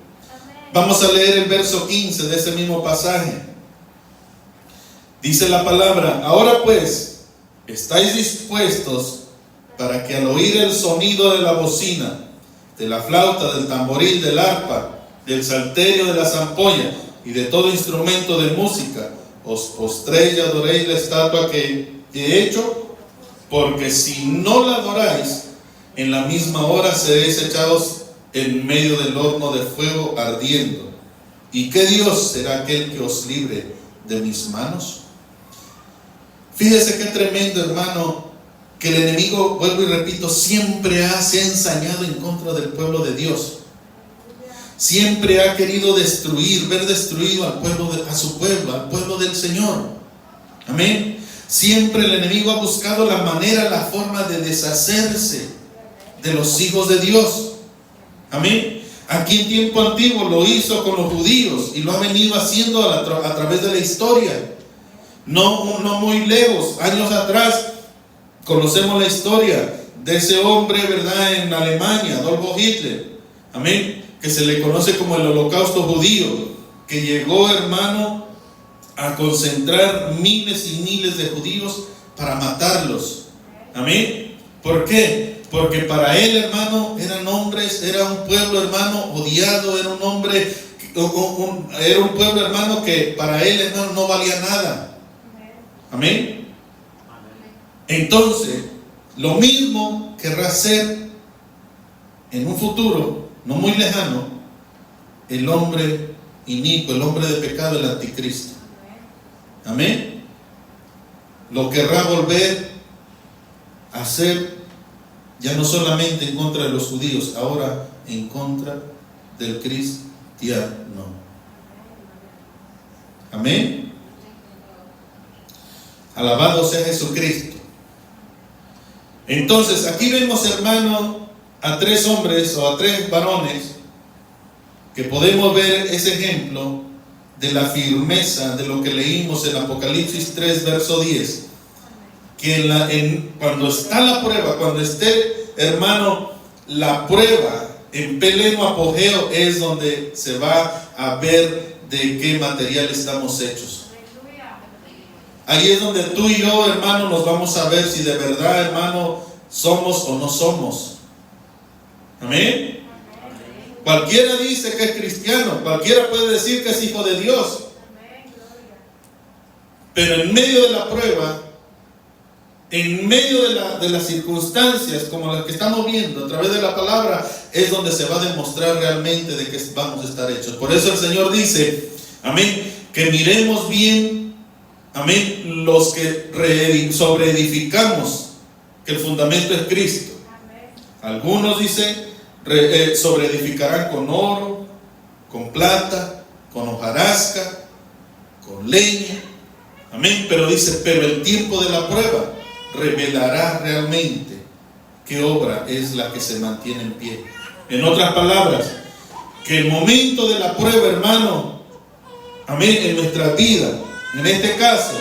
Vamos a leer el verso 15 de ese mismo pasaje. Dice la palabra: ahora pues, ¿estáis dispuestos para que al oír el sonido de la bocina, de la flauta, del tamboril, del arpa, del salterio, de la zampolla y de todo instrumento de música, os postréis y adoréis la estatua que he hecho? Porque si no la adoráis, en la misma hora seréis echados en medio del horno de fuego ardiendo. ¿Y qué Dios será aquel que os libre de mis manos? Fíjese qué tremendo, hermano, que el enemigo, vuelvo y repito, siempre se ha ensañado en contra del pueblo de Dios. Siempre ha querido destruir, ver destruido al pueblo, a su pueblo, al pueblo del Señor. Amén. Siempre el enemigo ha buscado la manera, la forma de deshacerse de los hijos de Dios. Amén. Aquí en tiempo antiguo lo hizo con los judíos y lo ha venido haciendo a través de la historia. No muy lejos, años atrás, conocemos la historia de ese hombre, ¿verdad?, en Alemania, Adolf Hitler. Amén. Que se le conoce como el Holocausto judío, que llegó, hermano, a concentrar miles y miles de judíos para matarlos. Amén. ¿Por qué? Porque para él, hermano, eran hombres, era un pueblo, hermano, odiado, era un hombre, era un pueblo, hermano, que para él, hermano, no valía nada. Amén. Entonces, lo mismo querrá hacer en un futuro no muy lejano el hombre inicuo, el hombre de pecado, el anticristo. Amén. Lo querrá volver a hacer, ya no solamente en contra de los judíos, ahora en contra del cristiano. Amén. Alabado sea Jesucristo. Entonces, aquí vemos, hermano, a tres hombres o a tres varones que podemos ver ese ejemplo de la firmeza de lo que leímos en Apocalipsis 3, verso 10. Que cuando está la prueba, cuando esté, hermano, la prueba en pleno apogeo, es donde se va a ver de qué material estamos hechos. Ahí es donde tú y yo, hermano, nos vamos a ver si de verdad, hermano, somos o no somos. Amén. Cualquiera dice que es cristiano, cualquiera puede decir que es hijo de Dios, Pero en medio de la prueba, en medio de las circunstancias como las que estamos viendo a través de la palabra, es donde se va a demostrar realmente de que vamos a estar hechos. Por eso el Señor dice, amén, que miremos bien, amén, los que sobreedificamos, que el fundamento es Cristo. Algunos dicen, sobreedificarán con oro, con plata, con hojarasca, con leña. Amén. Pero dice, pero el tiempo de la prueba revelará realmente qué obra es la que se mantiene en pie. En otras palabras, que el momento de la prueba, hermano, amén, en nuestra vida, en este caso,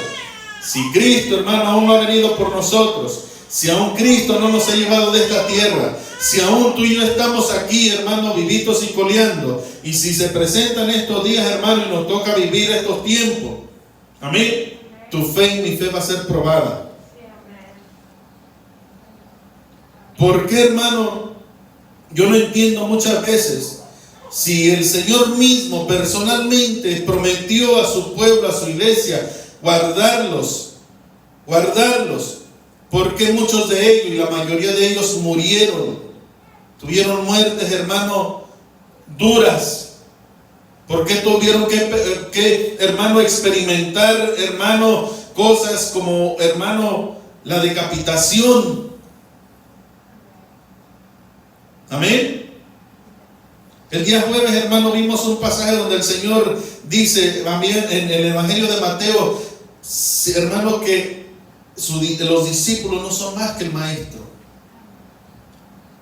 si Cristo, hermano, aún no ha venido por nosotros, si aún Cristo no nos ha llevado de esta tierra, si aún tú y yo estamos aquí, hermano, vivitos y coleando, y si se presentan estos días, hermano, y nos toca vivir estos tiempos, amén, tu fe y mi fe va a ser probada. ¿Por qué, hermano? Yo no entiendo muchas veces, si el Señor mismo personalmente prometió a su pueblo, a su iglesia, guardarlos, ¿por qué muchos de ellos y la mayoría de ellos murieron? Tuvieron muertes, hermano, duras. ¿Por qué tuvieron que, hermano, experimentar, hermano, cosas como, hermano, la decapitación? Amén. El día jueves, hermano, vimos un pasaje donde el Señor dice, también en el Evangelio de Mateo, hermano, que los discípulos no son más que el maestro.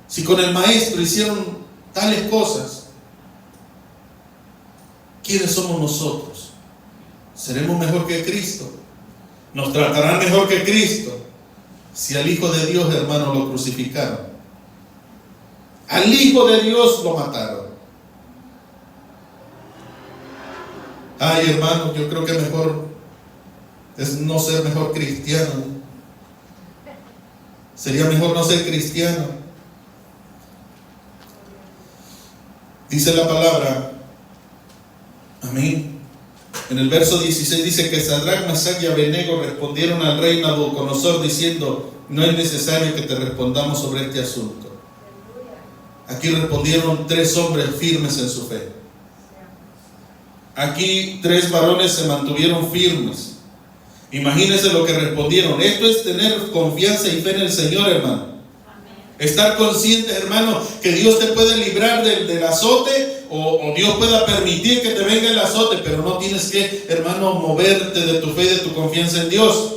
Si con el maestro hicieron tales cosas, ¿quiénes somos nosotros? ¿Seremos mejor que Cristo? ¿Nos tratarán mejor que Cristo? Si al Hijo de Dios, hermano, lo crucificaron. Al Hijo de Dios lo mataron. Ay, hermano, yo creo que mejor es no ser mejor cristiano. Sería mejor no ser cristiano. Dice la palabra, amén. En el verso 16 dice que Sadrach, Mesach y Abednego respondieron al rey Nabucodonosor diciendo, no es necesario que te respondamos sobre este asunto. Aquí respondieron 3 hombres firmes en su fe. Aquí 3 varones se mantuvieron firmes. Imagínense lo que respondieron. Esto es tener confianza y fe en el Señor, hermano. Estar consciente, hermano, que Dios te puede librar del azote o Dios pueda permitir que te venga el azote, pero no tienes que, hermano, moverte de tu fe y de tu confianza en Dios.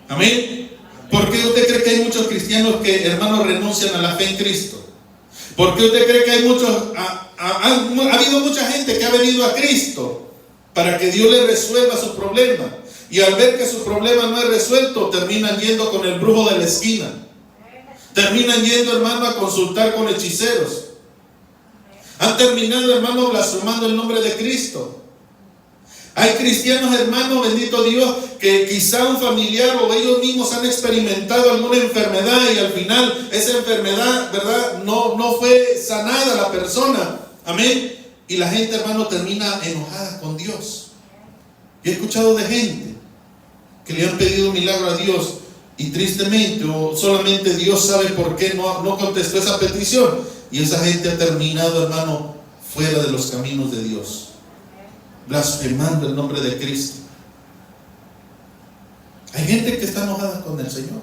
Amén. ¿Por qué usted cree que hay muchos cristianos que, hermano, renuncian a la fe en Cristo? ¿Por qué usted cree que hay ha habido mucha gente que ha venido a Cristo para que Dios le resuelva su problema? Y al ver que su problema no es resuelto, terminan yendo con el brujo de la esquina. Terminan yendo, hermano, a consultar con hechiceros. Han terminado, hermano, blasfemando el nombre de Cristo. Hay cristianos, hermano, bendito Dios, que quizá un familiar o ellos mismos han experimentado alguna enfermedad y al final esa enfermedad, ¿verdad? No fue sanada la persona. Amén. Y la gente, hermano, termina enojada con Dios. Y he escuchado de gente que le han pedido un milagro a Dios y tristemente o solamente Dios sabe por qué no contestó esa petición. Y esa gente ha terminado, hermano, fuera de los caminos de Dios, blasfemando el nombre de Cristo. Hay gente que está enojada con el Señor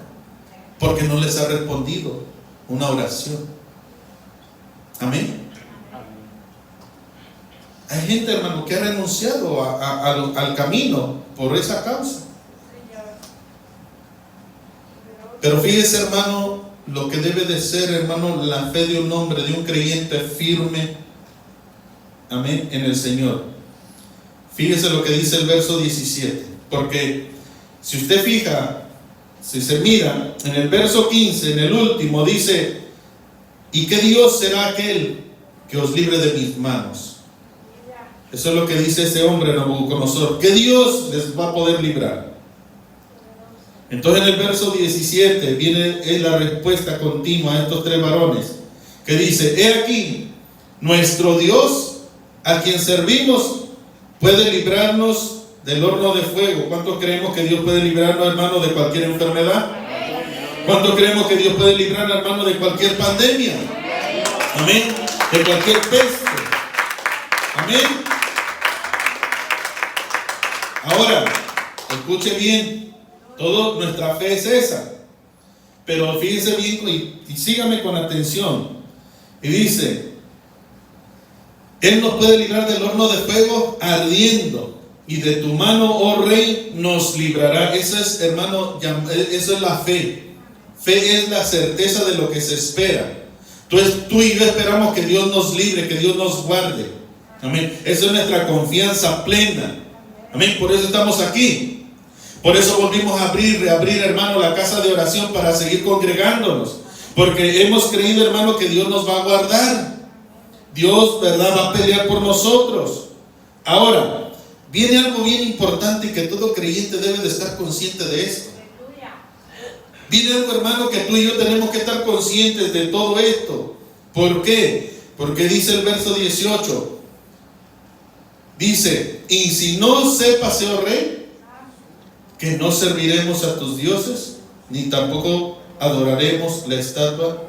porque no les ha respondido una oración. Amén. Hay gente, hermano, que ha renunciado al camino por esa causa. Pero fíjese, hermano, lo que debe de ser, hermano, la fe de un hombre, de un creyente firme, amén, en el Señor. Fíjese lo que dice el verso 17, porque si usted fija, si se mira, en el verso 15, en el último, dice, ¿y qué Dios será aquel que os libre de mis manos? Eso es lo que dice ese hombre, Nabucodonosor. ¿Qué Dios les va a poder librar? Entonces en el verso 17 es la respuesta continua a estos 3 varones, que dice, he aquí, nuestro Dios, a quien servimos, puede librarnos del horno de fuego. ¿Cuántos creemos que Dios puede librarnos, hermano, de cualquier enfermedad? ¿Cuántos creemos que Dios puede librarnos, hermano, de cualquier pandemia? Amén. De cualquier peste. Amén. Ahora, escuche bien, toda nuestra fe es esa. Pero fíjense bien y sígame con atención. Y dice, Él nos puede librar del horno de fuego ardiendo, y de tu mano, oh Rey, nos librará. Eso es, hermano, eso es la fe. Fe es la certeza de lo que se espera. Entonces tú y yo esperamos que Dios nos libre, que Dios nos guarde. Amén. Esa es nuestra confianza plena. Amén. Por eso estamos aquí. Por eso volvimos a reabrir, hermano, la casa de oración para seguir congregándonos. Porque hemos creído, hermano, que Dios nos va a guardar. Dios, ¿verdad?, va a pelear por nosotros. Ahora, viene algo bien importante y que todo creyente debe de estar consciente de esto. Viene algo, hermano, que tú y yo tenemos que estar conscientes de todo esto. ¿Por qué? Porque dice el verso 18. Dice, y si no sepas, oh Rey, que no serviremos a tus dioses, ni tampoco adoraremos la estatua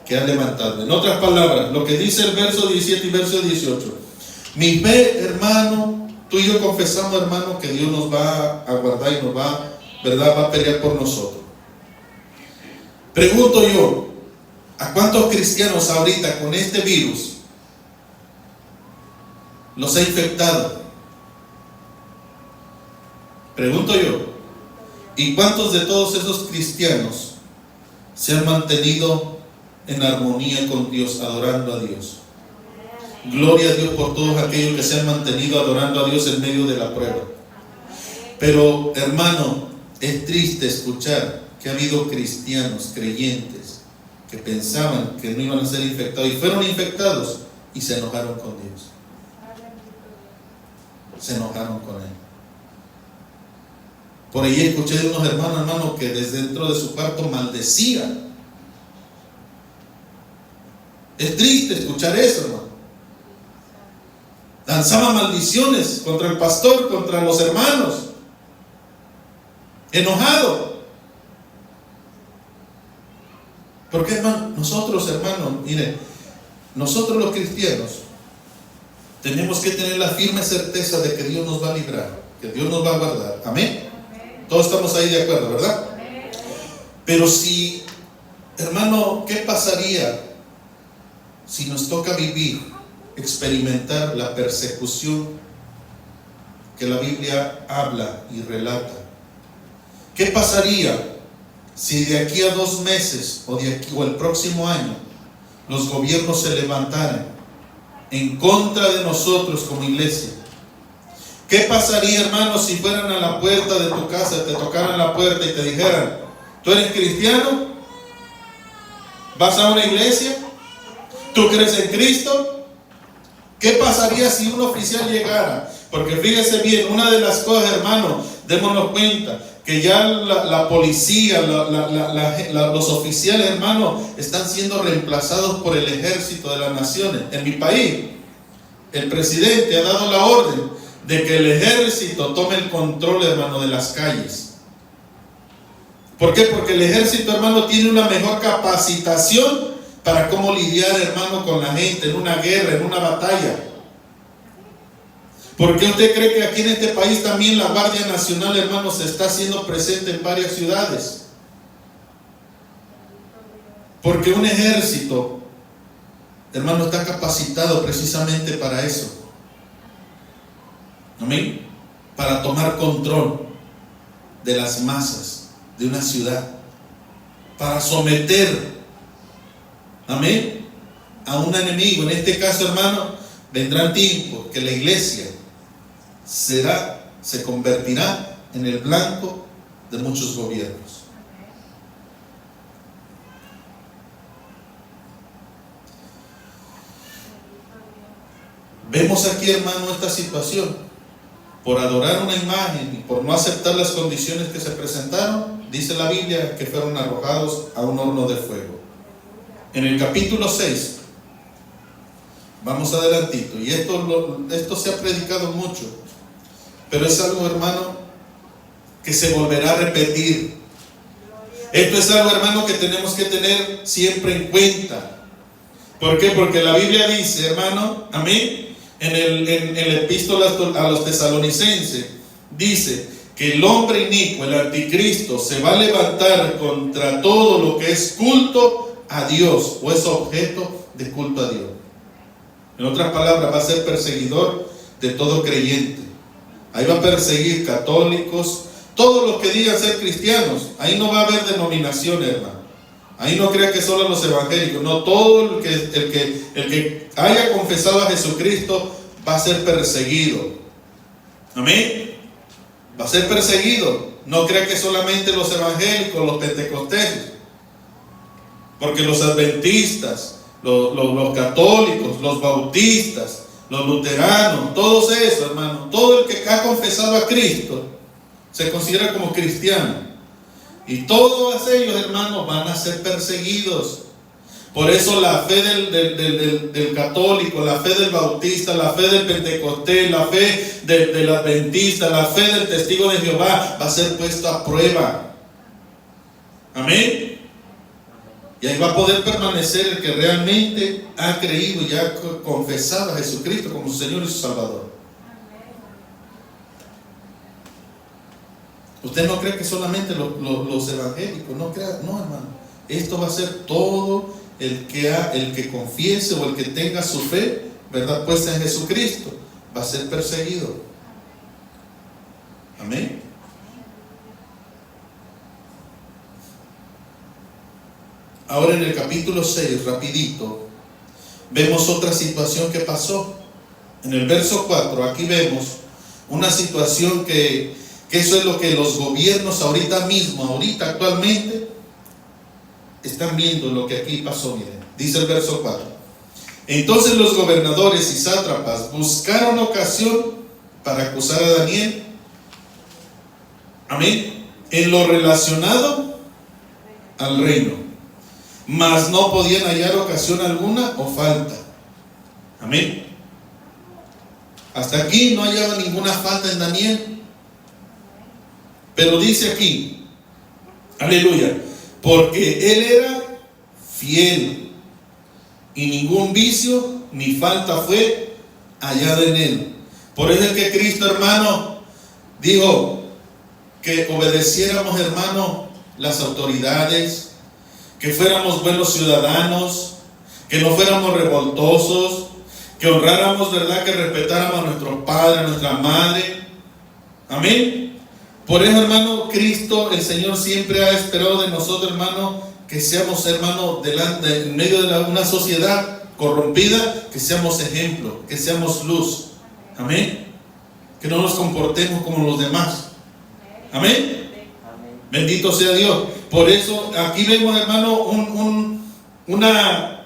que has levantado. En otras palabras, lo que dice el verso 17 y verso 18. Mi fe, hermano, tú y yo confesamos, hermano, que Dios nos va a guardar y nos va, ¿verdad?, va a pelear por nosotros. Pregunto yo, ¿a cuántos cristianos ahorita con este virus los ha infectado? Pregunto yo, ¿y cuántos de todos esos cristianos se han mantenido en armonía con Dios, adorando a Dios? Gloria a Dios por todos aquellos que se han mantenido adorando a Dios en medio de la prueba. Pero, hermano, es triste escuchar que ha habido cristianos, creyentes, que pensaban que no iban a ser infectados y fueron infectados y se enojaron con Dios. Se enojaron con Él. Por ahí escuché de unos hermanos, que desde dentro de su cuarto maldecían. Es triste escuchar eso, hermano. Lanzaban maldiciones contra el pastor, contra los hermanos. Enojado. Porque, hermano, nosotros, hermano, mire, nosotros los cristianos tenemos que tener la firme certeza de que Dios nos va a librar, que Dios nos va a guardar. Amén. Todos estamos ahí de acuerdo, ¿verdad? Pero si, hermano, ¿qué pasaría si nos toca vivir, experimentar la persecución que la Biblia habla y relata? ¿Qué pasaría si de aquí a 2 meses o el próximo año los gobiernos se levantaran en contra de nosotros como iglesia? ¿Qué pasaría, hermano, si fueran a la puerta de tu casa, te tocaran la puerta y te dijeran, ¿tú eres cristiano? ¿Vas a una iglesia? ¿Tú crees en Cristo? ¿Qué pasaría si un oficial llegara? Porque fíjese bien, una de las cosas, hermano, démonos cuenta que ya la policía, los oficiales, hermano, están siendo reemplazados por el ejército de las naciones. En mi país, el presidente ha dado la orden de que el ejército tome el control, hermano, de las calles. ¿Por qué? Porque el ejército, hermano, tiene una mejor capacitación para cómo lidiar, hermano, con la gente en una guerra, en una batalla. ¿Por qué usted cree que aquí en este país también la Guardia Nacional, hermano, se está haciendo presente en varias ciudades? Porque un ejército, hermano, está capacitado precisamente para eso. Amén. Para tomar control de las masas de una ciudad, para someter, amén, a un enemigo. En este caso, hermano, vendrán tiempos que la iglesia se convertirá en el blanco de muchos gobiernos. Vemos aquí, hermano, esta situación. Por adorar una imagen y por no aceptar las condiciones que se presentaron, dice la Biblia que fueron arrojados a un horno de fuego. En el capítulo 6, vamos adelantito, y esto se ha predicado mucho. pero es algo, hermano, que se volverá a repetir. Esto es algo, hermano, que tenemos que tener siempre en cuenta. ¿Por qué? Porque la Biblia dice, hermano, amén, en la epístola a los tesalonicenses, dice que el hombre inicuo, el anticristo, se va a levantar contra todo lo que es culto a Dios o es objeto de culto a Dios. En otras palabras, va a ser perseguidor de todo creyente. Ahí va a perseguir católicos, todos los que digan ser cristianos. Ahí no va a haber denominaciones, hermano. Ahí no crea que solo los evangélicos. No, todo el que haya confesado a Jesucristo va a ser perseguido. Amén. Va a ser perseguido. No crea que solamente los evangélicos, los pentecostales. Porque los adventistas, los católicos, los bautistas, los luteranos, todos esos, hermano, todo el que ha confesado a Cristo se considera como cristiano. Y todos ellos, hermanos, van a ser perseguidos. Por eso la fe del católico, la fe del bautista, la fe del pentecostés, la fe del adventista, la fe del testigo de Jehová va a ser puesta a prueba. Amén. Y ahí va a poder permanecer el que realmente ha creído y ha confesado a Jesucristo como su Señor y su Salvador. Usted no cree que solamente los evangélicos, no crea, no, hermano. Esto va a ser todo el que confiese o el que tenga su fe, ¿verdad?, puesta en Jesucristo, va a ser perseguido. Amén. Ahora en el capítulo 6, rapidito, vemos otra situación que pasó. En el verso 4, aquí vemos una situación que eso es lo que los gobiernos ahorita mismo, ahorita actualmente, están viendo lo que aquí pasó. Miren, dice el verso 4. Entonces los gobernadores y sátrapas buscaron ocasión para acusar a Daniel. Amén. En lo relacionado al reino. Mas no podían hallar ocasión alguna o falta. Amén. Hasta aquí no hallaba ninguna falta en Daniel. Pero dice aquí, aleluya, porque él era fiel y ningún vicio ni falta fue hallada en él. Por eso es que Cristo, hermano, dijo que obedeciéramos, hermano, las autoridades, que fuéramos buenos ciudadanos, que no fuéramos revoltosos, que honráramos, verdad, que respetáramos a nuestro padre, a nuestra madre. Amén. Por eso, hermano, Cristo, el Señor, siempre ha esperado de nosotros, hermano, que seamos, hermano, en medio de una sociedad corrompida, que seamos ejemplo, que seamos luz. Amén. Que no nos comportemos como los demás. Amén. Bendito sea Dios. Por eso aquí vemos, hermano, una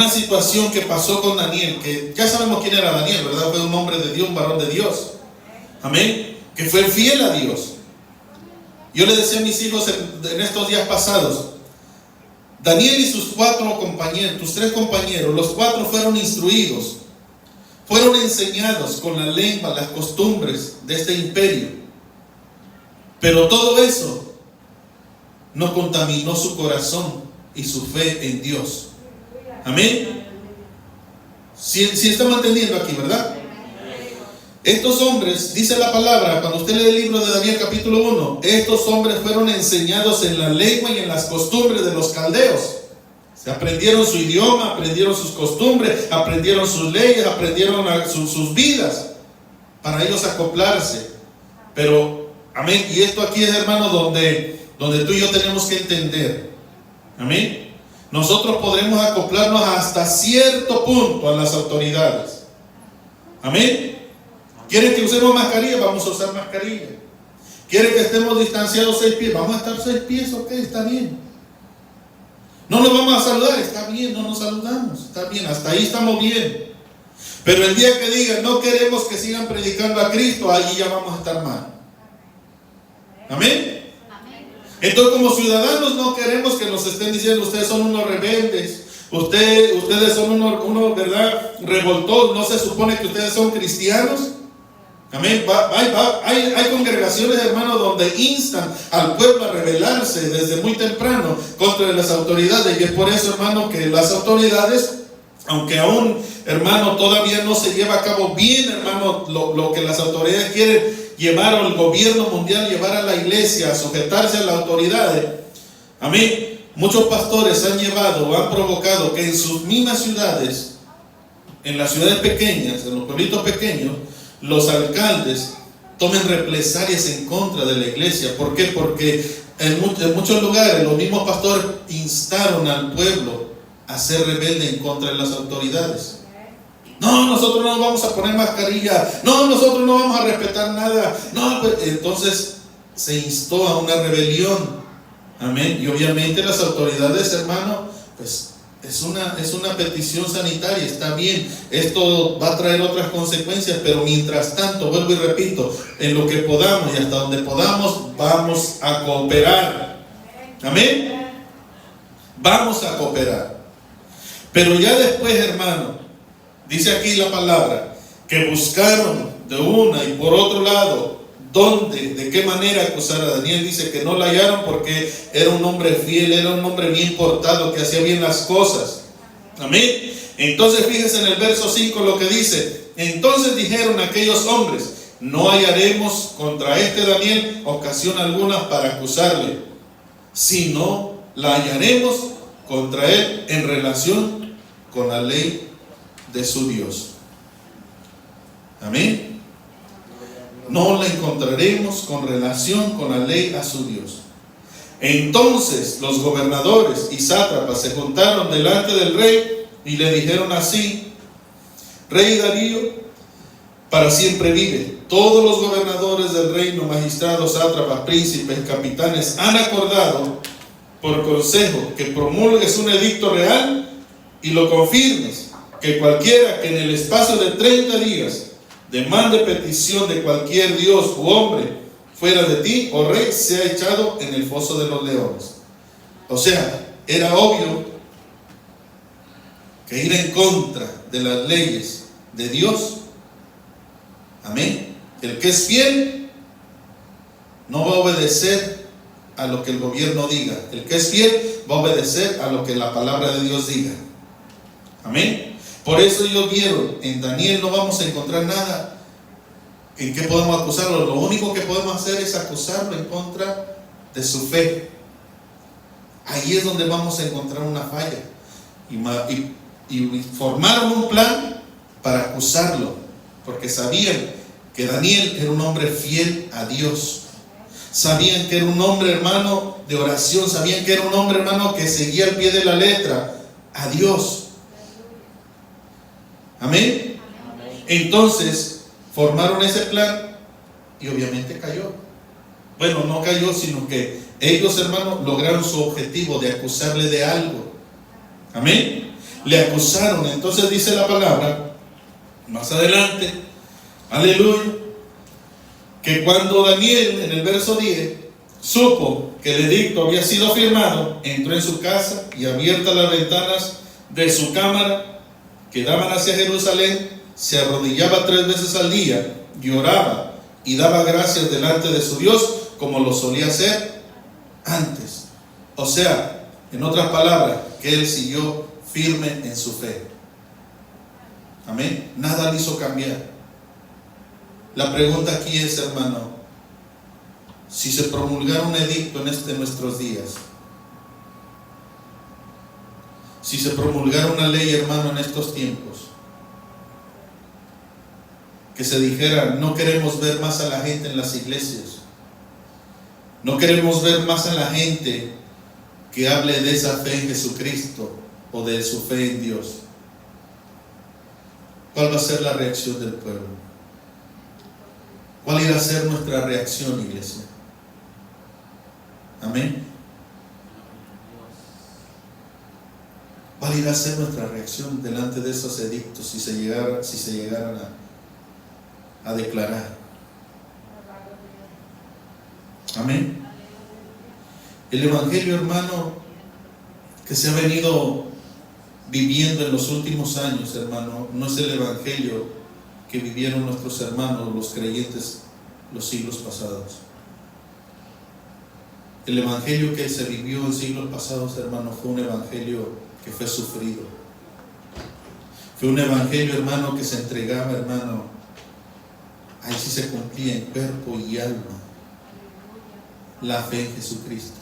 situación que pasó con Daniel, que ya sabemos quién era Daniel, ¿verdad? Fue un hombre de Dios, un varón de Dios. Amén. Que fue fiel a Dios. Yo le decía a mis hijos en estos días pasados, Daniel y sus 4 compañeros, tus 3 compañeros, los 4 fueron instruidos, fueron enseñados con la lengua, las costumbres de este imperio. Pero todo eso no contaminó su corazón y su fe en Dios. Amén. Si estamos entendiendo aquí, ¿verdad? Estos hombres, dice la palabra, cuando usted lee el libro de Daniel capítulo 1, estos hombres fueron enseñados en la lengua y en las costumbres de los caldeos. Se aprendieron su idioma, aprendieron sus costumbres, aprendieron sus leyes, aprendieron sus vidas para ellos acoplarse. Pero, amén, y esto aquí es, hermano, donde tú y yo tenemos que entender. Amén. Nosotros podremos acoplarnos hasta cierto punto a las autoridades. Amén. ¿Quieren que usemos mascarilla? Vamos a usar mascarilla. ¿Quieren que estemos distanciados 6 pies? Vamos a estar 6 pies, ok, está bien. No nos vamos a saludar, está bien, no nos saludamos, está bien, hasta ahí estamos bien. Pero el día que digan, no queremos que sigan predicando a Cristo, allí ya vamos a estar mal. Amén. Entonces, como ciudadanos, no queremos que nos estén diciendo, ustedes son unos rebeldes, ustedes son unos, ¿verdad?, revoltosos. ¿No se supone que ustedes son cristianos? Amén. Hay congregaciones, hermanos, donde instan al pueblo a rebelarse desde muy temprano contra las autoridades. Y es por eso, hermano, que las autoridades, aunque aún, hermano, todavía no se lleva a cabo bien, hermano, lo que las autoridades quieren llevar al gobierno mundial, llevar a la iglesia a sujetarse a las autoridades. Amén. Muchos pastores han llevado o han provocado que en sus mismas ciudades, en las ciudades pequeñas, en los pueblitos pequeños, los alcaldes tomen represalias en contra de la iglesia. ¿Por qué? Porque en muchos lugares los mismos pastores instaron al pueblo a ser rebelde en contra de las autoridades. No, nosotros no vamos a poner mascarilla. No, nosotros no vamos a respetar nada. No, pues, entonces se instó a una rebelión. Amén. Y obviamente las autoridades, hermano, pues es una petición sanitaria, está bien, esto va a traer otras consecuencias, pero mientras tanto, vuelvo y repito, en lo que podamos y hasta donde podamos, vamos a cooperar. Amén. Vamos a cooperar. Pero ya después, hermano, dice aquí la palabra, que buscaron de una y por otro lado, ¿dónde? ¿De qué manera acusar a Daniel? Dice que no la hallaron porque era un hombre fiel, era un hombre bien portado, que hacía bien las cosas. Amén. Entonces fíjense en el verso 5 lo que dice. Entonces dijeron aquellos hombres, no hallaremos contra este Daniel ocasión alguna para acusarle, sino la hallaremos contra él en relación con la ley de su Dios. Amén. No la encontraremos con relación con la ley a su Dios. Entonces los gobernadores y sátrapas se juntaron delante del rey y le dijeron así: Rey Darío, para siempre vive. Todos los gobernadores del reino, magistrados, sátrapas, príncipes, capitanes, han acordado por consejo que promulgues un edicto real y lo confirmes, que cualquiera que en el espacio de 30 días demande petición de cualquier dios u hombre fuera de ti, oh rey, sea echado en el foso de los leones. O sea, era obvio que ir en contra de las leyes de Dios, amén, el que es fiel no va a obedecer a lo que el gobierno diga. El que es fiel va a obedecer a lo que la palabra de Dios diga. Amén. Por eso ellos vieron, en Daniel no vamos a encontrar nada en qué podemos acusarlo. Lo único que podemos hacer es acusarlo en contra de su fe. Ahí es donde vamos a encontrar una falla. Y formaron un plan para acusarlo, porque sabían que Daniel era un hombre fiel a Dios. Sabían que era un hombre, hermano, de oración. Sabían que era un hombre, hermano, que seguía al pie de la letra a Dios. Amén. Entonces formaron ese plan y obviamente cayó. Bueno, no cayó, sino que ellos, hermanos, lograron su objetivo de acusarle de algo. Amén. Le acusaron. Entonces dice la palabra más adelante, aleluya, que cuando Daniel, en el verso 10, supo que el edicto había sido firmado, entró en su casa y abiertas las ventanas de su cámara que daban hacia Jerusalén, se arrodillaba 3 veces al día, lloraba y daba gracias delante de su Dios, como lo solía hacer antes. O sea, en otras palabras, que él siguió firme en su fe. Amén. Nada le hizo cambiar. La pregunta aquí es, hermano, si se promulgara un edicto en nuestros días, si se promulgara una ley, hermano, en estos tiempos, que se dijera, no queremos ver más a la gente en las iglesias, no queremos ver más a la gente que hable de esa fe en Jesucristo o de su fe en Dios, ¿cuál va a ser la reacción del pueblo? ¿Cuál irá a ser nuestra reacción, iglesia? Amén. ¿Cuál irá a ser nuestra reacción delante de esos edictos si se llegaran a declarar? Amén. El evangelio, hermano, que se ha venido viviendo en los últimos años, hermano, no es el evangelio que vivieron nuestros hermanos, los creyentes, los siglos pasados. El evangelio que se vivió en siglos pasados, hermano, fue un evangelio que fue sufrido. Fue un evangelio, hermano, que se entregaba, hermano. Ahí sí se cumplía en cuerpo y alma la fe en Jesucristo.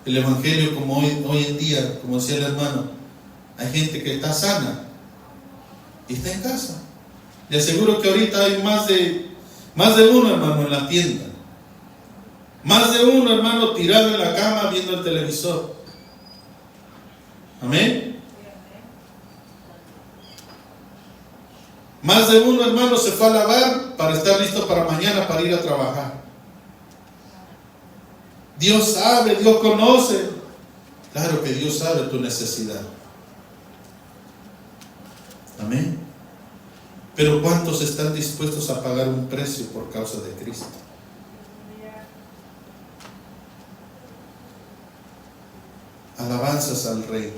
El evangelio, como hoy en día, como decía el hermano, hay gente que está sana y está en casa. Le aseguro que ahorita hay más de uno, hermano, en la tienda. Más de uno, hermano, tirado en la cama viendo el televisor. Amén. Más de uno, hermano, se fue a lavar para estar listo para mañana, para ir a trabajar. Dios sabe, Dios conoce. Claro que Dios sabe tu necesidad. Amén. Pero ¿cuántos están dispuestos a pagar un precio por causa de Cristo? Alabanzas al Rey.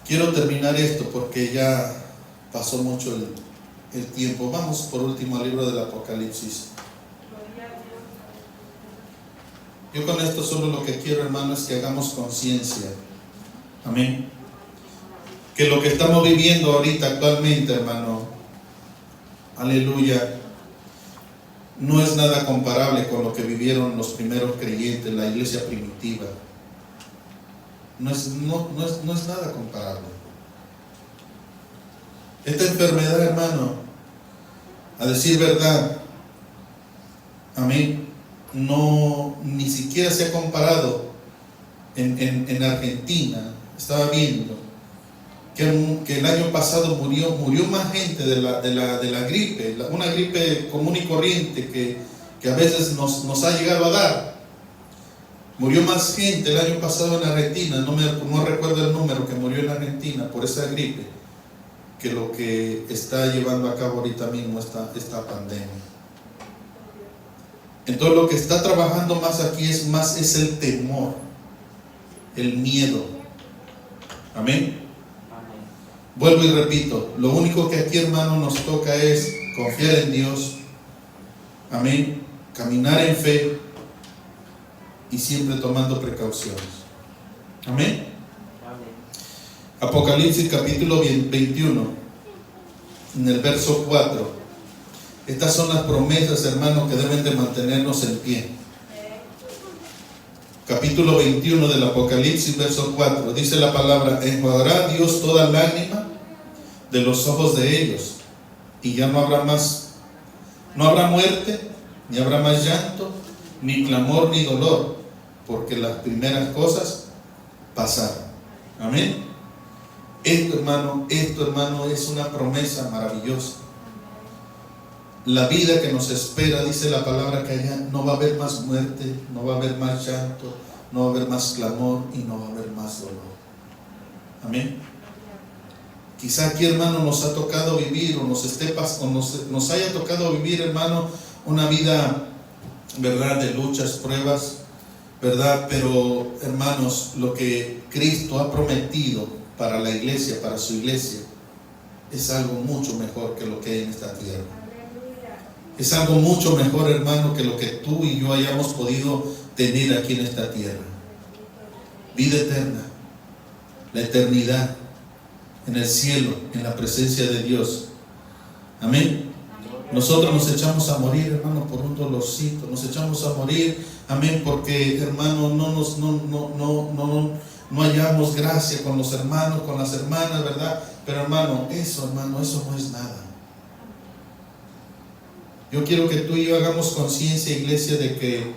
Quiero terminar esto porque ya pasó mucho el tiempo. Vamos por último al libro del Apocalipsis. Yo con esto solo lo que quiero, hermano, es que hagamos conciencia. Amén. Que lo que estamos viviendo ahorita actualmente, hermano, aleluya, no es nada comparable con lo que vivieron los primeros creyentes, la iglesia primitiva. No es nada comparable. Esta enfermedad, hermano, a decir verdad, amén, no, ni siquiera se ha comparado en Argentina. Estaba viendo que el año pasado murió más gente de la gripe, una gripe común y corriente que a veces nos ha llegado a dar. Murió más gente el año pasado en Argentina, no recuerdo el número que murió en Argentina por esa gripe, que lo que está llevando a cabo ahorita mismo esta pandemia. Entonces lo que está trabajando más aquí es el temor, el miedo. Amén. Vuelvo y repito, lo único que aquí, hermano, nos toca es confiar en Dios. Amén. Caminar en fe y siempre tomando precauciones. Amén. Apocalipsis capítulo 21, en el verso 4. Estas son las promesas, hermanos, que deben de mantenernos en pie. Capítulo 21 del Apocalipsis, verso 4. Dice la palabra: enjuagará Dios toda lágrima de los ojos de ellos, y ya no habrá muerte, ni habrá más llanto, ni clamor, ni dolor, porque las primeras cosas pasaron. Amén. Esto, hermano, es una promesa maravillosa. La vida que nos espera, dice la palabra, que allá no va a haber más muerte, no va a haber más llanto, no va a haber más clamor y no va a haber más dolor. Amén. Quizá aquí, hermano, nos ha tocado vivir nos haya tocado vivir, hermano, una vida, verdad, de luchas, pruebas, verdad, pero, hermanos, lo que Cristo ha prometido para la iglesia, para su iglesia, es algo mucho mejor que lo que hay en esta tierra. Es algo mucho mejor, hermano, que lo que tú y yo hayamos podido tener aquí en esta tierra. Vida eterna, la eternidad en el cielo, en la presencia de Dios. Amén. Nosotros nos echamos a morir, hermano, por un dolorcito. Nos echamos a morir, amén, porque, hermano, no hallamos gracia con los hermanos, con las hermanas, ¿verdad? Pero, hermano, eso no es nada. Yo quiero que tú y yo hagamos conciencia, iglesia, de que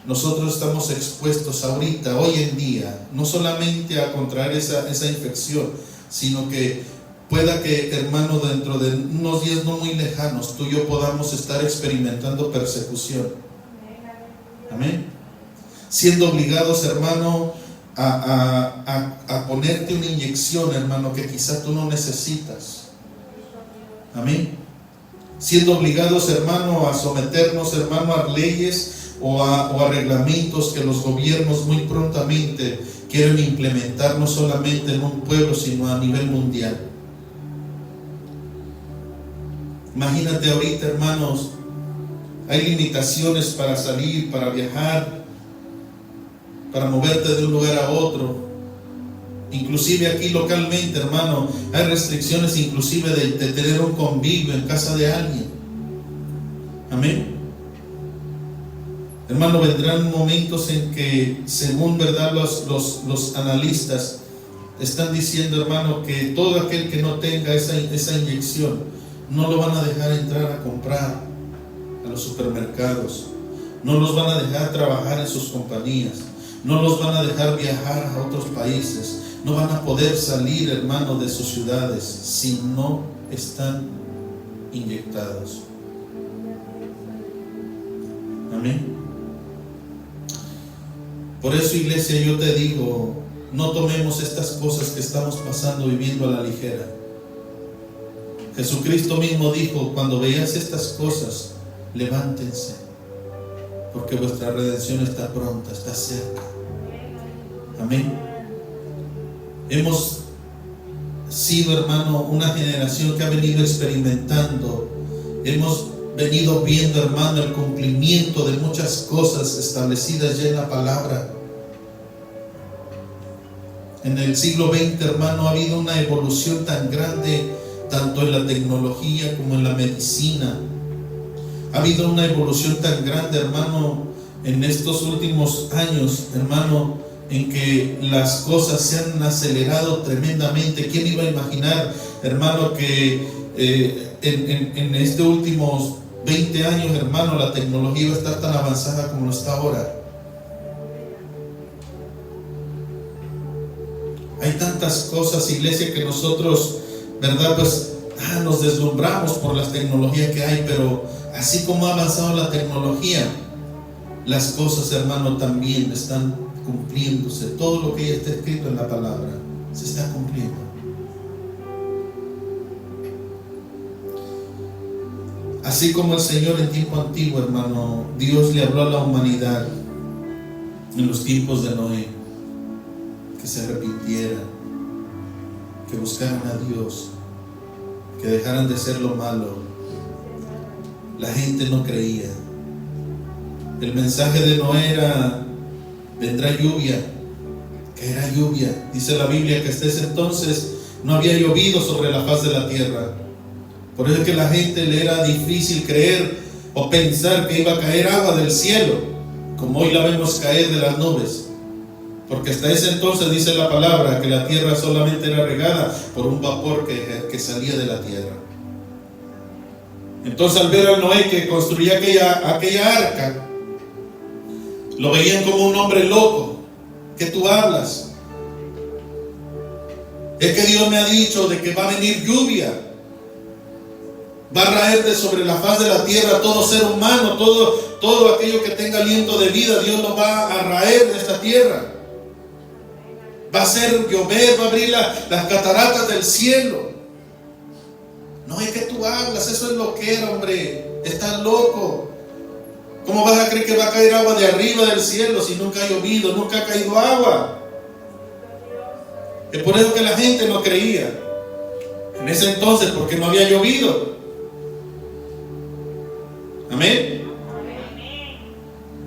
nosotros estamos expuestos ahorita, hoy en día, no solamente a contraer esa infección, sino que pueda que, hermano, dentro de unos días no muy lejanos, tú y yo podamos estar experimentando persecución. Amén. Siendo obligados, hermano, a ponerte una inyección, hermano, que quizá tú no necesitas. Amén. Siendo obligados, hermano, a someternos, hermano, a leyes o a reglamentos que los gobiernos muy prontamente quieren implementar, no solamente en un pueblo, sino a nivel mundial. Imagínate ahorita, hermanos, hay limitaciones para salir, para viajar, para moverte de un lugar a otro. Inclusive aquí localmente, hermano, hay restricciones inclusive de tener un convivio en casa de alguien. Amén. Hermano, vendrán momentos en que, según verdad, los analistas están diciendo, hermano, que todo aquel que no tenga esa inyección, no lo van a dejar entrar a comprar a los supermercados, no los van a dejar trabajar en sus compañías, no los van a dejar viajar a otros países, no van a poder salir, hermano, de sus ciudades si no están inyectados. Amén. Por eso, iglesia, yo te digo, no tomemos estas cosas que estamos pasando, viviendo a la ligera. Jesucristo mismo dijo: cuando veáis estas cosas, levántense, porque vuestra redención está pronta, está cerca. Amén. Hemos sido, hermano, una generación que ha venido experimentando, hemos venido viendo, hermano, el cumplimiento de muchas cosas establecidas ya en la palabra. En el siglo XX, hermano, ha habido una evolución tan grande, tanto en la tecnología como en la medicina. Ha habido una evolución tan grande, hermano, en estos últimos años, hermano, en que las cosas se han acelerado tremendamente. ¿Quién iba a imaginar, hermano, que en estos últimos 20 años, hermano, la tecnología iba a estar tan avanzada como lo está ahora? Hay tantas cosas, iglesia, que nosotros, verdad, pues nos deslumbramos por las tecnologías que hay, pero así como ha avanzado la tecnología, las cosas, hermano, también están cumpliéndose. Todo lo que ya está escrito en la palabra se está cumpliendo. Así como el Señor en tiempo antiguo, hermano, Dios le habló a la humanidad en los tiempos de Noé, que se arrepintieran, que buscaran a Dios, que dejaran de hacer lo malo. La gente no creía. El mensaje de Noé era: vendrá lluvia, caerá lluvia. Dice la Biblia que hasta ese entonces no había llovido sobre la faz de la tierra. Por eso es que a la gente le era difícil creer o pensar que iba a caer agua del cielo, como hoy la vemos caer de las nubes. Porque hasta ese entonces dice la palabra que la tierra solamente era regada por un vapor que salía de la tierra. Entonces, al ver a Noé que construía aquella arca, lo veían como un hombre loco. ¿Qué tú hablas? Es que Dios me ha dicho de que va a venir lluvia, va a raer de sobre la faz de la tierra todo ser humano, todo aquello que tenga aliento de vida. Dios lo va a raer de esta tierra. Va a hacer llover, va a abrir las cataratas del cielo. No es que tú hablas, eso es lo que era, hombre. Estás loco. ¿Cómo vas a creer que va a caer agua de arriba del cielo si nunca ha llovido, nunca ha caído agua? Es por eso que la gente no creía en ese entonces, porque no había llovido. Amén.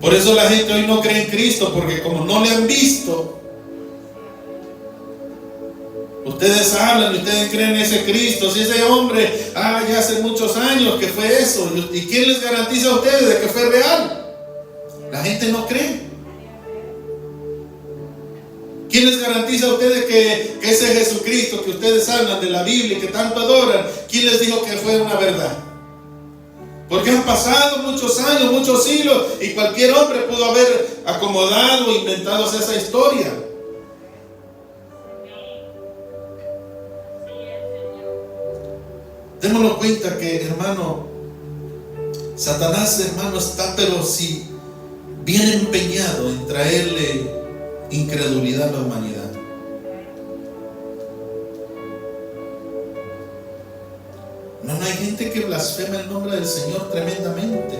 Por eso la gente hoy no cree en Cristo, porque como no le han visto, ustedes hablan y ustedes creen en ese Cristo, si ese hombre, ya hace muchos años que fue eso. ¿Y quién les garantiza a ustedes de que fue real? La gente no cree. ¿Quién les garantiza a ustedes que ese Jesucristo que ustedes hablan de la Biblia y que tanto adoran, quién les dijo que fue una verdad? Porque han pasado muchos años, muchos siglos, y cualquier hombre pudo haber acomodado o inventado esa historia. Démonos cuenta que, hermano, Satanás, hermano, está, pero sí, bien empeñado en traerle incredulidad a la humanidad. No hay gente que blasfema el nombre del Señor tremendamente.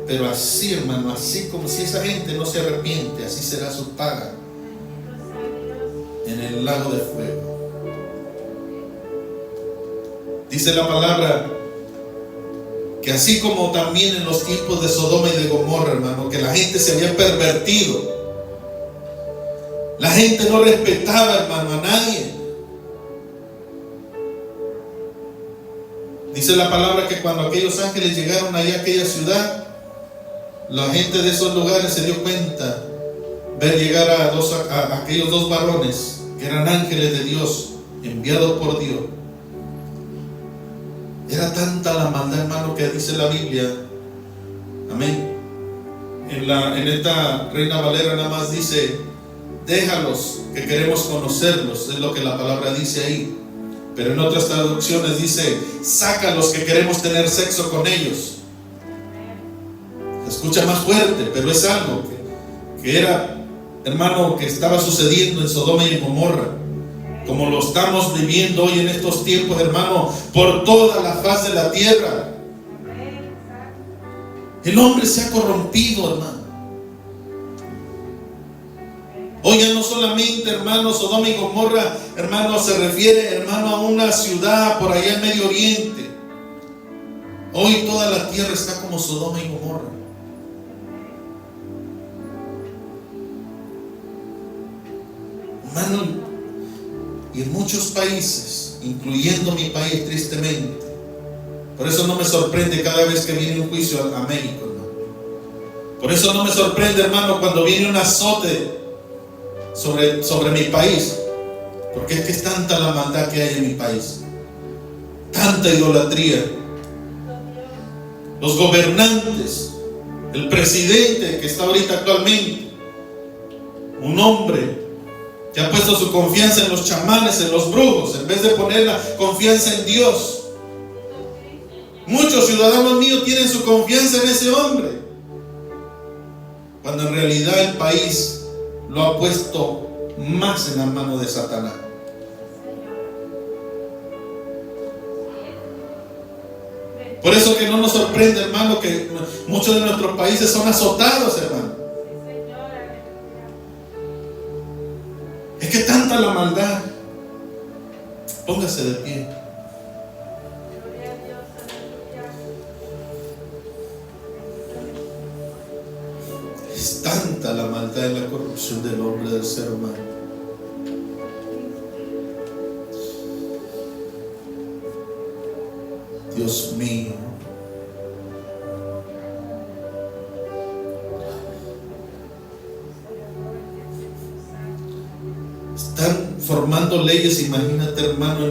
Pero así, hermano, así como si esa gente no se arrepiente, así será su paga en el lago de fuego. Dice la palabra que así como también en los tiempos de Sodoma y de Gomorra, hermano, que la gente se había pervertido, la gente no respetaba, hermano, a nadie. Dice la palabra que cuando aquellos ángeles llegaron allá a aquella ciudad, la gente de esos lugares se dio cuenta, ver llegar a aquellos dos varones que eran ángeles de Dios, enviados por Dios. Era tanta la maldad, hermano, que dice la Biblia, amén, en esta Reina Valera nada más dice: déjalos, que queremos conocerlos, es lo que la palabra dice ahí. Pero en otras traducciones dice: sácalos, que queremos tener sexo con ellos. Se escucha más fuerte, pero es algo que era, hermano, que estaba sucediendo en Sodoma y en Gomorra, como lo estamos viviendo hoy en estos tiempos, hermano, por toda la faz de la tierra. El hombre se ha corrompido, hermano. Hoy ya no solamente, hermano, Sodoma y Gomorra, hermano, se refiere, hermano, a una ciudad por allá en Medio Oriente. Hoy toda la tierra está como Sodoma y Gomorra. Hermano, y en muchos países, incluyendo mi país, tristemente. Por eso no me sorprende cada vez que viene un juicio a México, hermano. Por eso no me sorprende, hermano, cuando viene un azote sobre mi país, porque es que es tanta la maldad que hay en mi país, tanta idolatría. Los gobernantes, el presidente que está ahorita actualmente, un hombre que ha puesto su confianza en los chamanes, en los brujos, en vez de poner la confianza en Dios. Muchos ciudadanos míos tienen su confianza en ese hombre, cuando en realidad el país lo ha puesto más en la mano de Satanás. Por eso que no nos sorprende, hermano, que muchos de nuestros países son azotados, hermano. Es que tanta la maldad. Póngase de pie. Es tanta la maldad y la corrupción del hombre, del ser humano. Dios mío. Están formando leyes, imagínate, hermano,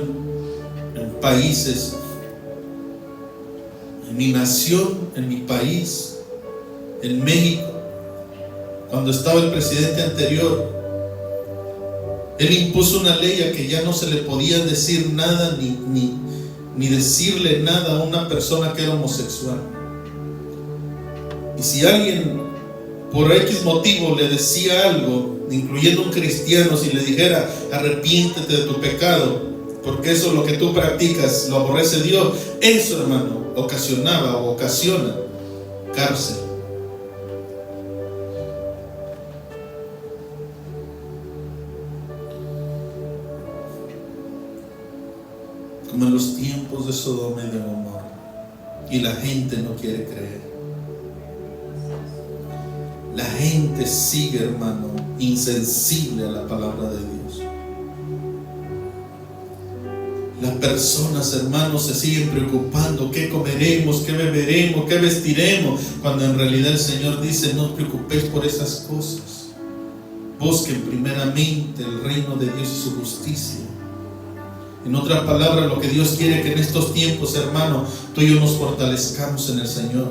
en países, en mi nación, en mi país, en México. Cuando estaba el presidente anterior, él impuso una ley a que ya no se le podía decir nada ni decirle nada a una persona que era homosexual. Y si alguien por X motivo le decía algo, incluyendo un cristiano, si le dijera: arrepiéntete de tu pecado, porque eso es lo que tú practicas, lo aborrece Dios, eso, hermano, ocasionaba o ocasiona cárcel. Como en los tiempos de Sodoma y de Gomorra. Y la gente no quiere creer. La gente sigue, hermano, insensible a la palabra de Dios. Las personas, hermanos, se siguen preocupando: ¿qué comeremos? ¿Qué beberemos? ¿Qué vestiremos? Cuando en realidad el Señor dice: no os preocupéis por esas cosas. Busquen primeramente el reino de Dios y su justicia. En otras palabras, lo que Dios quiere es que en estos tiempos, hermano, tú y yo nos fortalezcamos en el Señor.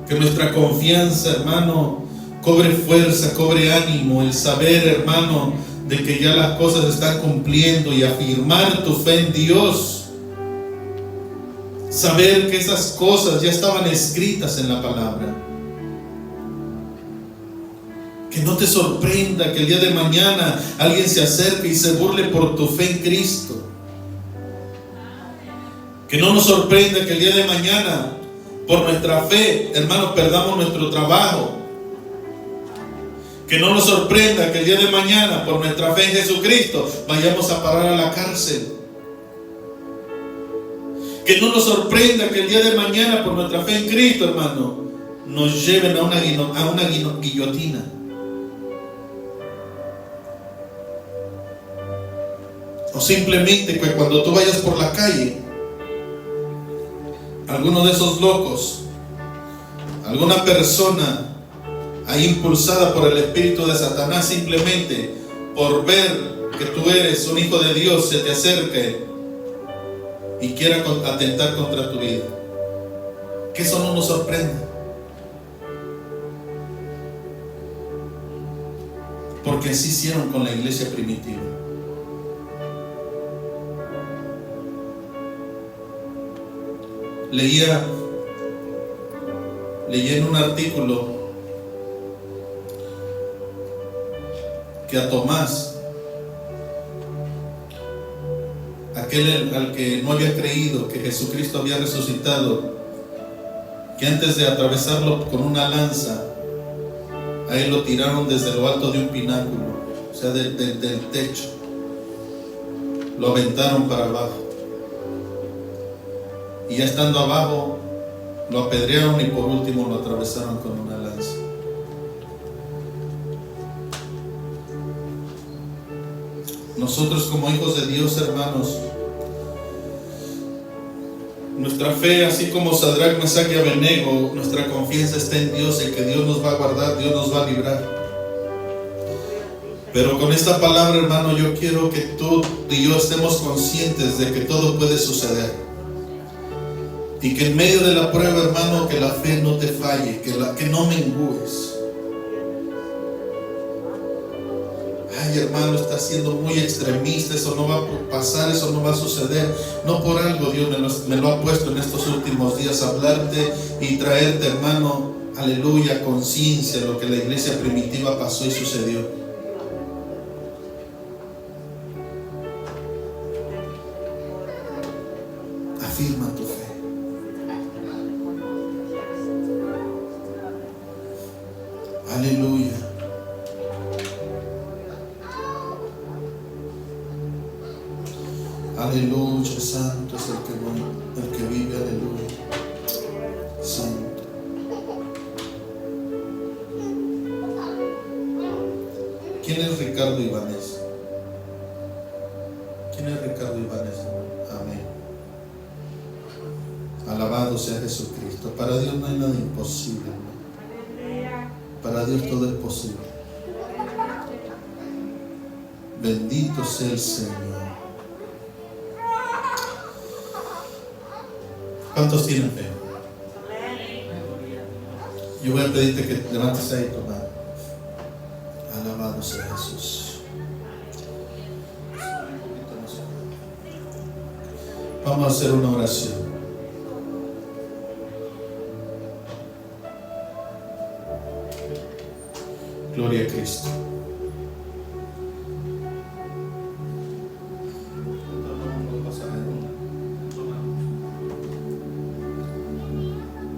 Que nuestra confianza, hermano, cobre fuerza, cobre ánimo. El saber, hermano, de que ya las cosas se están cumpliendo, y afirmar tu fe en Dios. Saber que esas cosas ya estaban escritas en la palabra. Que no te sorprenda que el día de mañana alguien se acerque y se burle por tu fe en Cristo. Que no nos sorprenda que el día de mañana por nuestra fe, hermanos, perdamos nuestro trabajo. Que no nos sorprenda que el día de mañana, por nuestra fe en Jesucristo, vayamos a parar a la cárcel. Que no nos sorprenda que el día de mañana, por nuestra fe en Cristo, hermano, nos lleven a una guillotina. O simplemente que cuando tú vayas por la calle, alguno de esos locos, alguna persona ahí impulsada por el espíritu de Satanás, simplemente por ver que tú eres un hijo de Dios, se te acerque y quiera atentar contra tu vida. Que eso no nos sorprenda, porque así hicieron con la iglesia primitiva. Leí en un artículo que a Tomás, aquel al que no había creído que Jesucristo había resucitado, que antes de atravesarlo con una lanza, a él lo tiraron desde lo alto de un pináculo, o sea, del techo, lo aventaron para abajo, y ya estando abajo lo apedrearon y por último lo atravesaron con una lanza. Nosotros como hijos de Dios, hermanos, nuestra fe, así como Sadrach, Mesach y Abednego, nuestra confianza está en Dios, en que Dios nos va a guardar, Dios nos va a librar. Pero con esta palabra, hermano, yo quiero que tú y yo estemos conscientes de que todo puede suceder. Y que en medio de la prueba, hermano, que la fe no te falle, que no mengues. Ay, hermano, está siendo muy extremista, eso no va a pasar, eso no va a suceder. No por algo Dios me lo ha puesto en estos últimos días, hablarte y traerte, hermano, aleluya, conciencia de lo que la iglesia primitiva pasó y sucedió. Afirma tu fe. Aleluya. Aleluya, santo es el que vive, aleluya. Santo. ¿Quién es Ricardo Ibáñez? ¿Quién es Ricardo Ibáñez? Amén. Alabado sea Jesucristo. Para Dios no hay nada imposible, hermano. Para Dios todo es posible. Bendito sea el Señor. ¿Cuántos tienen fe? Yo voy a pedirte que levantes ahí tu mano. Alabado sea Jesús. Vamos a hacer una oración. Gloria a Cristo.